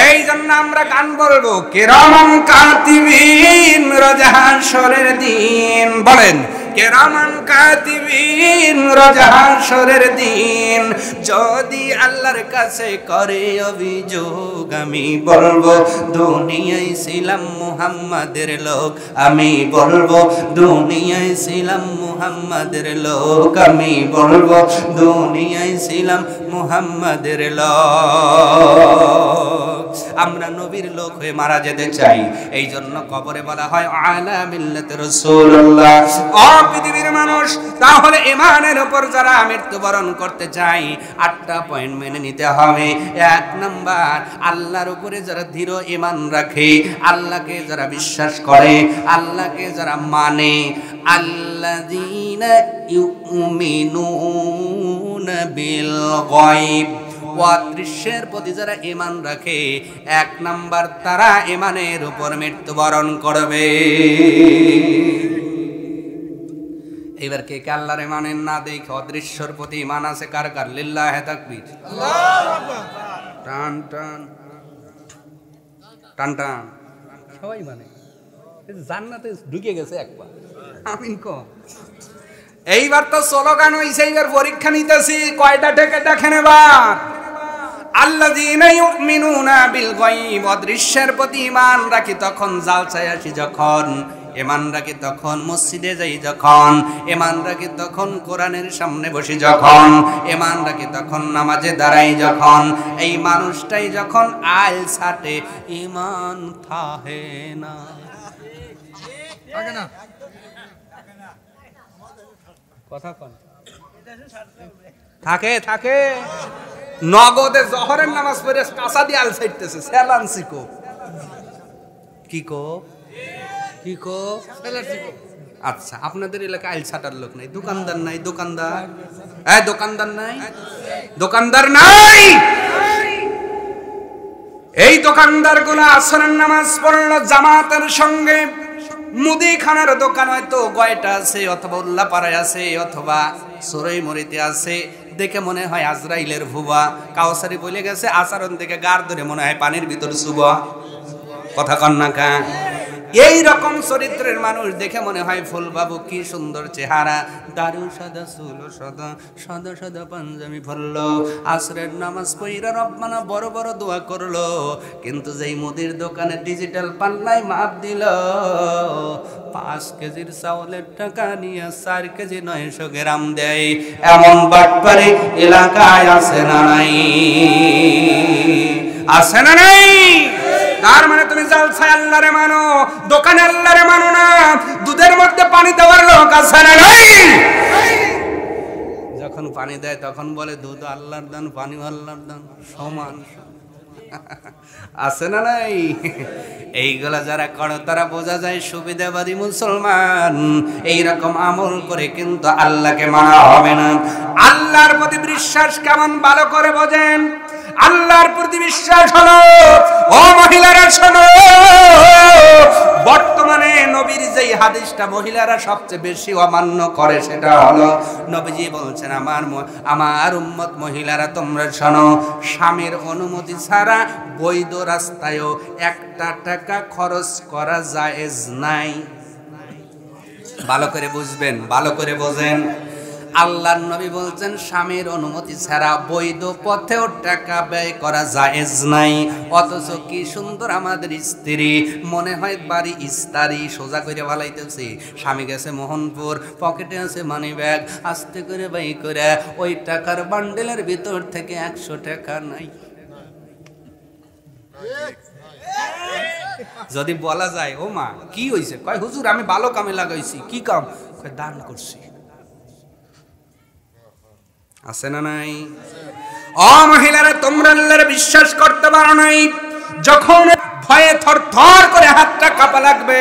এই জন্য আমরা গান বলবো কিরামান কাতিবিন, রোজ হাশরের দিন। বলেন কিরামান কাতিবিন, রোজ হাশরের দিন যদি আল্লাহর কাছে করে অভিযোগ, আমি বলবো দুনিয়ায় ছিলাম মুহাম্মাদের লোক, আমি বলবো দুনিয়ায় ছিলাম মুহাম্মাদের লোক, আমি বলবো দুনিয়ায় ছিলাম মুহাম্মাদের লোক। আমরা নবীর লোক হয়ে মারা যেতে চাই, এই জন্য কবরে বলা হয় আলা মিল্লাতে রাসূলুল্লাহ। ও পৃথিবীর মানুষ, তাহলে ঈমানের উপর যারা মৃত্যুবরণ করতে চাই, 8টা পয়েন্ট মেনে নিতে হবে। 1 নাম্বার, আল্লাহর উপরে যারা দৃঢ় ঈমান রাখে, আল্লাহকে যারা বিশ্বাস করে, আল্লাহকে যারা মানে, আল্লাযীনা ইউমিনুনা বিল গায়ব, অদৃশ্যের প্রতি যারা ঈমান রাখে, 1 নাম্বার তারা ঈমানের উপর মৃত্যুবরণ করবে। এবার কে কে আল্লাহর মানেন না দেখে অদৃশ্যের প্রতি ঈমান আছে কার কার? লিল্লাহি তাকবীর, আল্লাহু আকবার। টান টান টান টান সবাই মানে জান্নাতে ঢুকে গেছে একবার, আমিন কো। এইবার তো স্লোগান হইছে, এইবার পরীক্ষা নিতেছি কয়টা থেকে দেখেন এবার। আল্লাযীনা ইউমিনুনা বিল গায়ব, অদৃশ্যের প্রতি ঈমান রাখি তখন জালসায় আসি যখন, ঈমান রাখি তখন মসজিদে যাই যখন, ঈমান রাখি তখন কোরআনের সামনে বসি যখন, ঈমান রাখি তখন নামাজে দাঁড়াই যখন, এই মানুষটাই যখন আল ছাটে ঈমান থাহে না, থাকে না কথা কোন থাকে থাকে নগদে জহরের নামাজ পড়ে কাঁচা দিয়ে আল ছাইতেছে, সেলান্সি কো কি কো কি কো সেলান্সি কো। আচ্ছা, আপনাদের এলাকায় আইল ছাটার লোক নাই, দোকানদার নাই, দোকানদার দোকানদার নাই, দোকানদার নাই। এই দোকানদার গুলো আসরের নামাজ পড়লো জামাতের সঙ্গে, মুদিখানার দোকান হয়তো গয়টা আছে অথবা উল্লাপাড়ায় আছে অথবা সরাইমুড়িতে আছে, দেখে মনে হয় আজরাইলের ভুবা। কাউসারি বলে গেছে আচরণ থেকে গার ধরে মনে হয় পানির ভিতর চুবা, কথা কন না কা। এই রকম চরিত্রের মানুষ দেখে মনে হয় ফুলবাবু কি সুন্দর চেহারা, দাড়ি সাদা, চুল সাদা, সাদা সাদা পাঞ্জাবি পরলো, আসরের নামাজ পড়া রব্বানা বড় বড় দোয়া করলো, কিন্তু যেই মুদির দোকানে ডিজিটাল পাল্লায় মাপ দিল, 5 কেজির চাউলের টাকা নিয়ে 4 কেজি 900 গ্রাম দেয়, এমন বাটপারি এলাকায় আছে না নাই? আছে না নাই? তার মানে তুমি জালসায় আল্লাহরে মানো, দোকানে আল্লাহরে মানো না, দুধের মধ্যে পানি দেওয়ার লোক আছে না নাই? যখন পানি দেয় তখন বলে দুধ আল্লাহর দান, পানি আল্লাহর দান, সমান। আছে না নাই? এইগুলা যারা করে তারা বোঝা যায় সুবিধাবাদী মুসলমান। এইরকম আমল করে কিন্তু আল্লাহকে মানা হবে না। আল্লাহর প্রতি বিশ্বাস কেমন ভালো করে বোঝেন। আল্লাহর প্রতি বিশ্বাস হলো, ও মহিলারা শোনো, বর্তমানে নবীর যেই হাদিসটা মহিলারা সবচেয়ে বেশি অমান্য করে সেটা হলো, নবীজি বলছেন আমার উম্মত মহিলারা তোমরা শোনো, স্বামীর অনুমতি ছাড়া বৈধ রাস্তায়ও 1 টাকা খরচ করা জায়েজ নাই। ভালো করে বুঝবেন, ভালো করে বোঝেন। আল্লাহর নবী বলছেন স্বামীর অনুমতি ছাড়া বৈধ পথেও টাকা ব্যয় করা জায়েজ নাই। অথচ কি সুন্দর আমাদের স্ত্রী, মনে হয় বাড়ি ইস্তারি সোজা করে বালাইতেছে, স্বামী গেছে মোহনপুর, পকেটে আছে মানি ব্যাগ, আস্তে করে বাই করে ওই টাকার বান্ডেলের ভিতর থেকে 100 টাকা নাই। যদি বলা যায় ও মা কি হইছে, কয় হুজুর আমি ভালো কামে লাগাইছি। কি কাম? কয় দান করছি। আছে না নাই? ও মহিলারা তোমরা আল্লাহর বিশ্বাস করতে পারো নাই, যখন ভয়ে থরথর করে হাতটা কাঁপা লাগবে,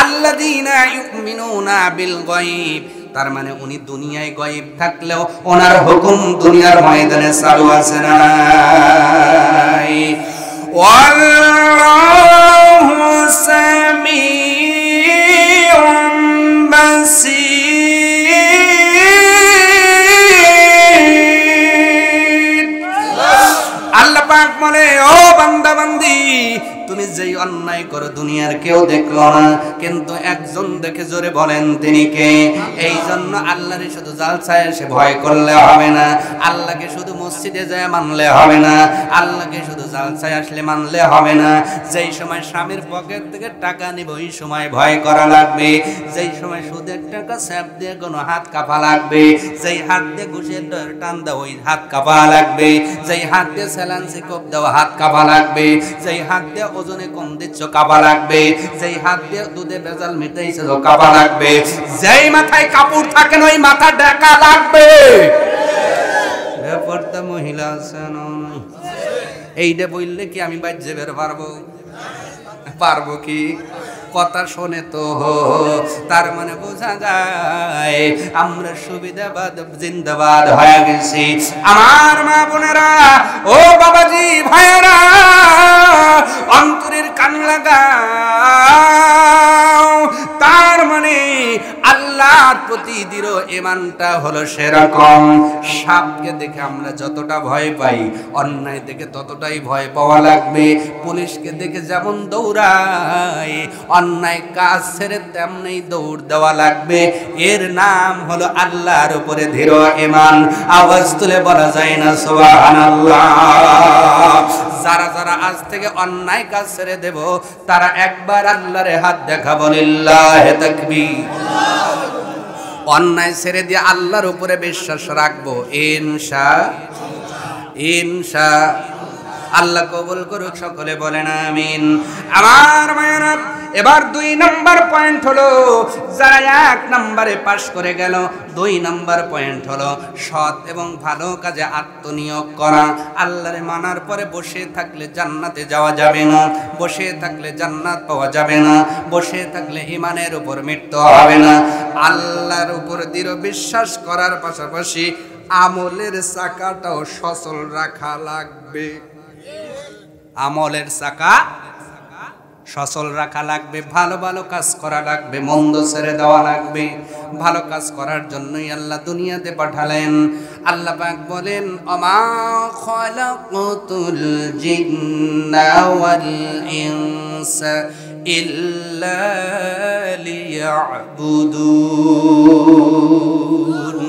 আল্লাযীনা ইউমিনুনা বিল গায়ব, তার মানে উনি দুনিয়ায় গায়ব থাকলেও ওনার হুকুম দুনিয়ার ময়দানে চালু আছে না নাই? ওয়াল্লাহু সামিউম বাসীর। আল্লাহ পাক বলে, ও বান্দা বান্দি, তুমি যেই অন্যায় করো দুনিয়ার কেউ দেখলো না, কিন্তু একজন দেখে, জোরে বলেন তিনি কে? এই জন্য আল্লাহরে শুধু জালসায় এসে ভয় করলে হবে না, আল্লাহকে শুধু মসজিদে যায় মানলে হবে না, আল্লাহকে শুধু জালসায় আসলে মানলে হবে না। যেই সময় স্বামীর পকেট থেকে টাকা নিব ওই সময় ভয় করা লাগবে, যেই সময় সুদের টাকা স্যাপ দিয়ে কোনো হাত কাঁপা লাগবে, যেই হাত দিয়ে ঘুষের টান দাও ওই হাত কাঁপা লাগবে, যেই হাত দিয়ে স্যালান্সি কোপ দাও হাত কাঁপা লাগবে, যেই হাত দিয়ে ওজনে কম দিচ্ছ কাঁপা লাগবে, যেই হাত দিয়ে দুধে ভেজাল মিটাইছ কাঁপা লাগবে, যেই মাথায় কাপড় থাকে না ওই মাথা ঢাকা লাগবে। ব্যাপারটা মহিলা আছে না? এইটা বললে কি আমি বাজ্যে বের পারবো? পারবো কি? কথা শোনে তো, তার মানে বোঝা যায় আমরা সুবিধাবাদ জিন্দাবাদ হয়ে গেছি। আমার মা বোনেরা, ও বাবাজি ভাইয়েরা, অন্তরের কান লাগাও। তার মানে আল্লাহর প্রতি দৃঢ় ঈমানটা হলো সেরকম। সাপকে দেখে আমরা যতটা ভয় পাই, অন্যায় দেখে ততটাই ভয় পাওয়া লাগবে। পুলিশকে দেখে যেমন দৌড়াই, অন্যায় কাজ ছেড়ে তেমনি দৌড় দেওয়া লাগবে। এর নাম হলো আল্লাহর উপরে দৃঢ় ঈমান। আওয়াজ তুলে বলা যায় না সুবহানাল্লাহ? যারা যারা আজ থেকে অন্যায় কাজ ছেড়ে দেব, তারা একবার আল্লাহরে হাত দেখাবো, লিল্লাহি তাকবীর। অন্যায় ছেড়ে দিয়ে আল্লাহর উপরে বিশ্বাস রাখবো, ইনশাআল্লাহ। আল্লাহ কবুল করুক, সকলে বলেন আমিন। আমার মায়েরা, এবার 2 নম্বর পয়েন্ট হলো, যারা 1 নম্বরে পাশ করে গেল, 2 নম্বর পয়েন্ট হলো সৎ এবং ভালো কাজে আত্মনিয়োগ করা। আল্লাহরে মানার পরে বসে থাকলে জান্নাতে যাওয়া যাবে না, বসে থাকলে জান্নাত পাওয়া যাবে না, বসে থাকলে ঈমানের উপর মৃত্যু হবে না। আল্লাহর উপর দৃঢ় বিশ্বাস করার পাশাপাশি আমলের চাকাটাও সচল রাখা লাগবে। আমলের চাকা সচল রাখা লাগবে, ভালো ভালো কাজ করা লাগবে, মন্দ ছেড়ে দেওয়া লাগবে। ভালো কাজ করার জন্যই আল্লাহ দুনিয়াতে পাঠালেন। আল্লাহ পাক বলেন, অমা খালাকাতুল জিন্না ওয়াল ইনসা ইল্লা লিয়াবুদুন।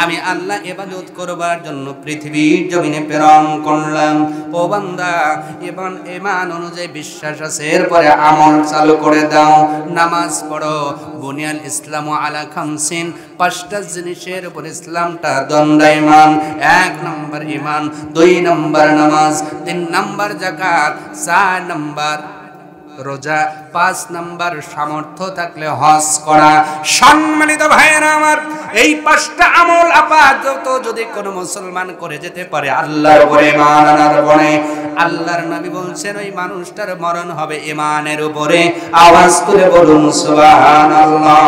আমি আল্লাহ ইবাদত করবার জন্য পৃথিবীর জমিনে প্রেরণ করলাম। ও বান্দা, ঈমান অনুযায়ী বিশ্বাস আছে, এরপরে আমল চালু করে দাও। নামাজ পড়ো। বুনিয়াল ইসলামু আলা খামসিন, পাঁচটা জিনিসের উপর ইসলামটা দণ্ডায়মান। 1 নম্বর ঈমান, 2 নম্বর নামাজ, 3 নম্বর যাকাত, 4 নম্বর রোজা, 5 নম্বর সামর্থ্য থাকলে হজ করা। সম্মানিত ভাইয়েরা আমার, এই 5টা আমল আপাতত যদি কোনো মুসলমান করে যেতে পারে আল্লাহর উপরে ঈমান আনার পরে, আল্লাহর নবী বলছেন ওই মানুষটার মরণ হবে ঈমানের উপরে। আওয়াজ করে বলুন সুবহানাল্লাহ।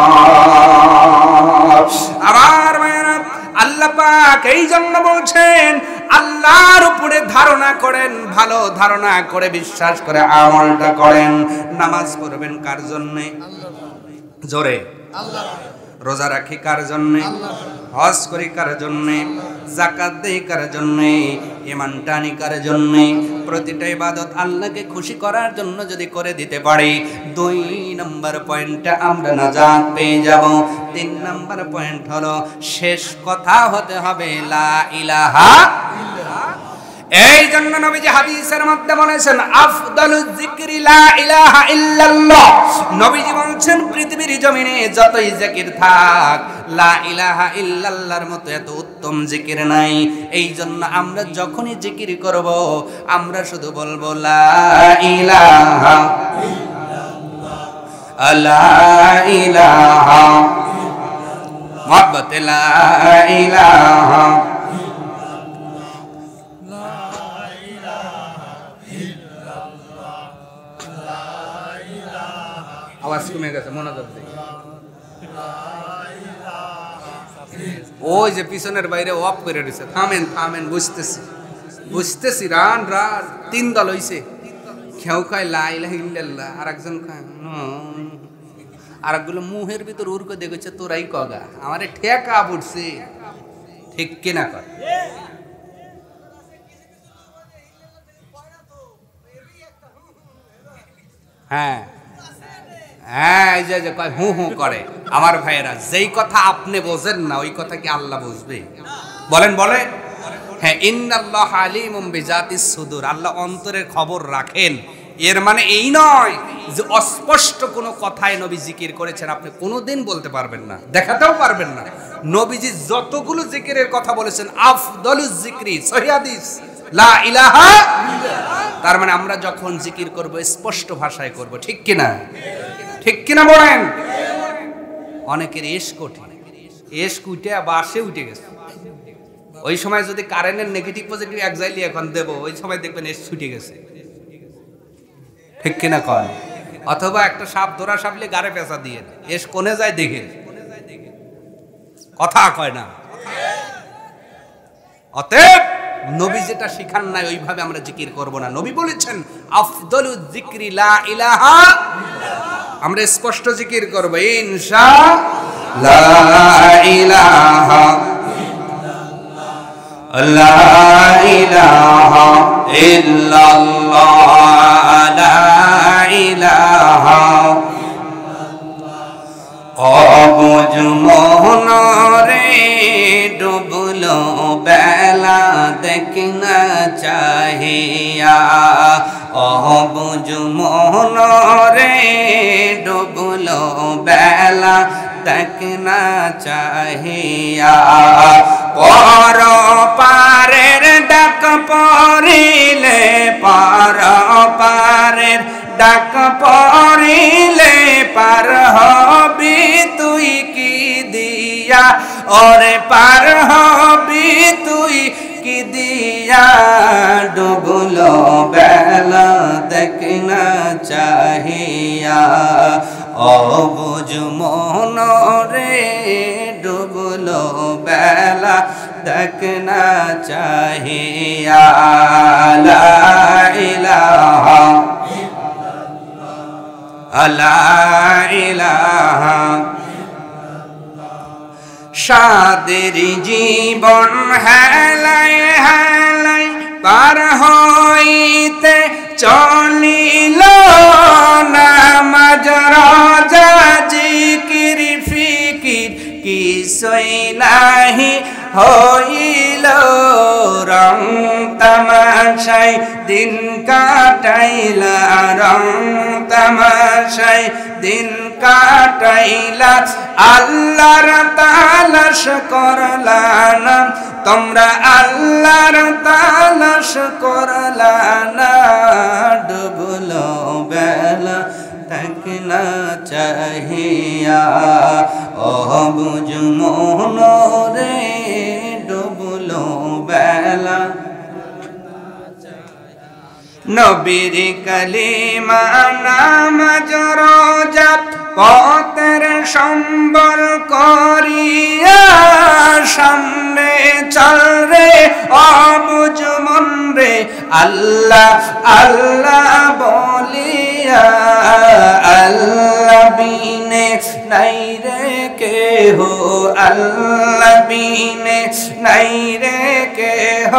আমার ভাইয়েরা, আল্লাহ পাক এই জন্য বলছেন আল্লাহর উপরে ধারণা করেন, ভালো ধারণা করে বিশ্বাস করে আমলটা করেন। নামাজ পড়বেন কার জন্যে? জোরে আল্লাহ। রোজা রাখি কার জন্যে? হজ করি কার জন্যে? যাকাত দেই কার জন্যে? ঈমান টানি কার জন্যে? প্রতিটা ইবাদত আল্লাহকে খুশি করার জন্য যদি করে দিতে পারি, 2 নম্বর পয়েন্টটা আমরা নাজাত পেয়ে যাব। 3 নম্বর পয়েন্ট হলো শেষ কথা হতে হবে লা ইলাহা। এই জন্য নবীজি হাদিসের মধ্যে বলেছেন আফদালুজ যিকরি লা ইলাহা ইল্লাল্লাহ। নবীজি বলেছেন পৃথিবীর জমিনে যতই জিকির থাক, লা ইলাহা ইল্লাল্লাহর মতো এত উত্তম জিকির নাই। এই জন্য আমরা যখনই জিকির করব আমরা শুধু বলবো লা ইলাহা ইল্লাল্লাহ, লা ইলাহা মুহাব্বতে লা ইলাহা। আওয়াজ কমে গেছে, মনোযোগ দিই। ওই যে পিছনের বাইরে অফ করে দিছে, থামেন থামেন, বুঝতেছি রান 3 দল হইছে। কেউ খায় লা ইলাহা ইল্লাল্লাহ, আর একজন খায়, আর একগুলো মুহের ভিতর উড়কে দেখেছে তোরাই কগা, আমারে ঠেকা পড়ছে। ঠিক কিনা কর? হ্যাঁ হ্যাঁ, এই যে কয় হু হু করে। আমার ভাইয়েরা, যেই কথা আপনি বোঝেন না ওই কথা কি আল্লাহ বুঝবে? বলেন বলে। হ্যাঁ, ইন্নাল্লাহ আলিমুম বিজাতিস সুদূর, আল্লাহ অন্তরের খবর রাখেন। এর মানে এই নয় যে অস্পষ্ট কোনো কথায় নবী জিকির করেছেন আপনি কোনোদিন বলতে পারবেন না, দেখাতেও পারবেন না। নবীজি যতগুলো জিকিরের কথা বলেছেন আফদলুজ যিকরি, সহিহ হাদিস লা ইলাহা ইল্লাল্লাহ। তার মানে আমরা যখন জিকির করব স্পষ্ট ভাষায় করব, ঠিক কিনা? ঠিক কিনা বলেন? অনেকের এশক কঠিন, এশক উঠে বাসে উঠে গেছে। ওই সময় যদি কারেন্টের নেগেটিভ পজিটিভ একজাইলি এখন দেব, ওই সময় দেখবেন এশ ছুটে গেছে। ঠিক কিনা কয়? অথবা একটা সাপ ধরা সাপলে গাড়ে পেঁচা দিয়ে এস কোনে যায় দেখে, কথা কয় না। অতএব নবী যেটা শিখান নাই ওইভাবে আমরা জিকির করব না। নবী বলেছেন আফদলুজ যিকরি লা ইলাহা ইল্লাল্লাহ। আমরা স্পষ্ট জিকির করব ইনশাআল্লাহ। লা ইলাহা ইল্লাল্লাহ, লা ইলাহা ইল্লাল্লাহ, লা ইলাহা। অবুঝ মোহন রে ডুবলো বেলা দেখনা চাহিয়া, অবুঝ মোহন রে ডুবলো বেলা দেখনা চাহিয়া। পর পারের ডাক পড়িলে, পর পারের ডাক পড়িলে পার হবি তুই কি দিয়া, ওরে পার হবি তুই কি দিয়া। ডুবলো বেলা দেখনা চাহিয়া, অবুঝ মন রে ডুবলো বেলা দেখনা চাহিয়া। লা ইলাহা ইল্লাল্লাহ, লা ইলাহা সাদের জীবন হেলায় হেলায় পার হইতে চলিল নামাজ রোজা জিকির ফিকির কিছুই নাহি হইল রং তামাশায় দিন কাটাইলা রং তামাশায় দিন কাটাইলা আল্লাহর তালাশ করলা না তোমরা আল্লাহর তালাশ করলা না ডুবলো বেলা তাকনা চাহিয়া ও বুঝ মন রে ডুবলো বেলা নবীর কালিমা নামাজ রোজা পথের সম্বল করিয়া সামনে চল রে অবুঝ মন রে আল্লাহ আল্লাহ বলিয়া আল্লাহ বিনে নাই রে কেহ আল্লাহ বিনে নাই রে কেহ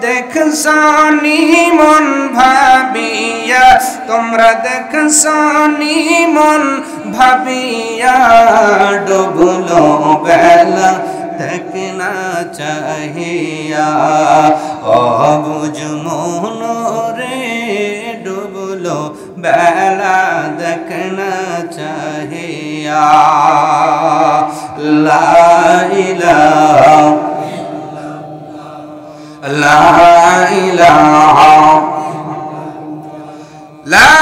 দেখছনি মন ভাবিয়া তোমরা দেখছনি মন ভাবিয়া ডুবলো বেলা দেখনা চাহিয়া অবুঝ মন রে ডুবলো বেলা দেখনা চাহিয়া লা ইলাহা লা ইলাহা লা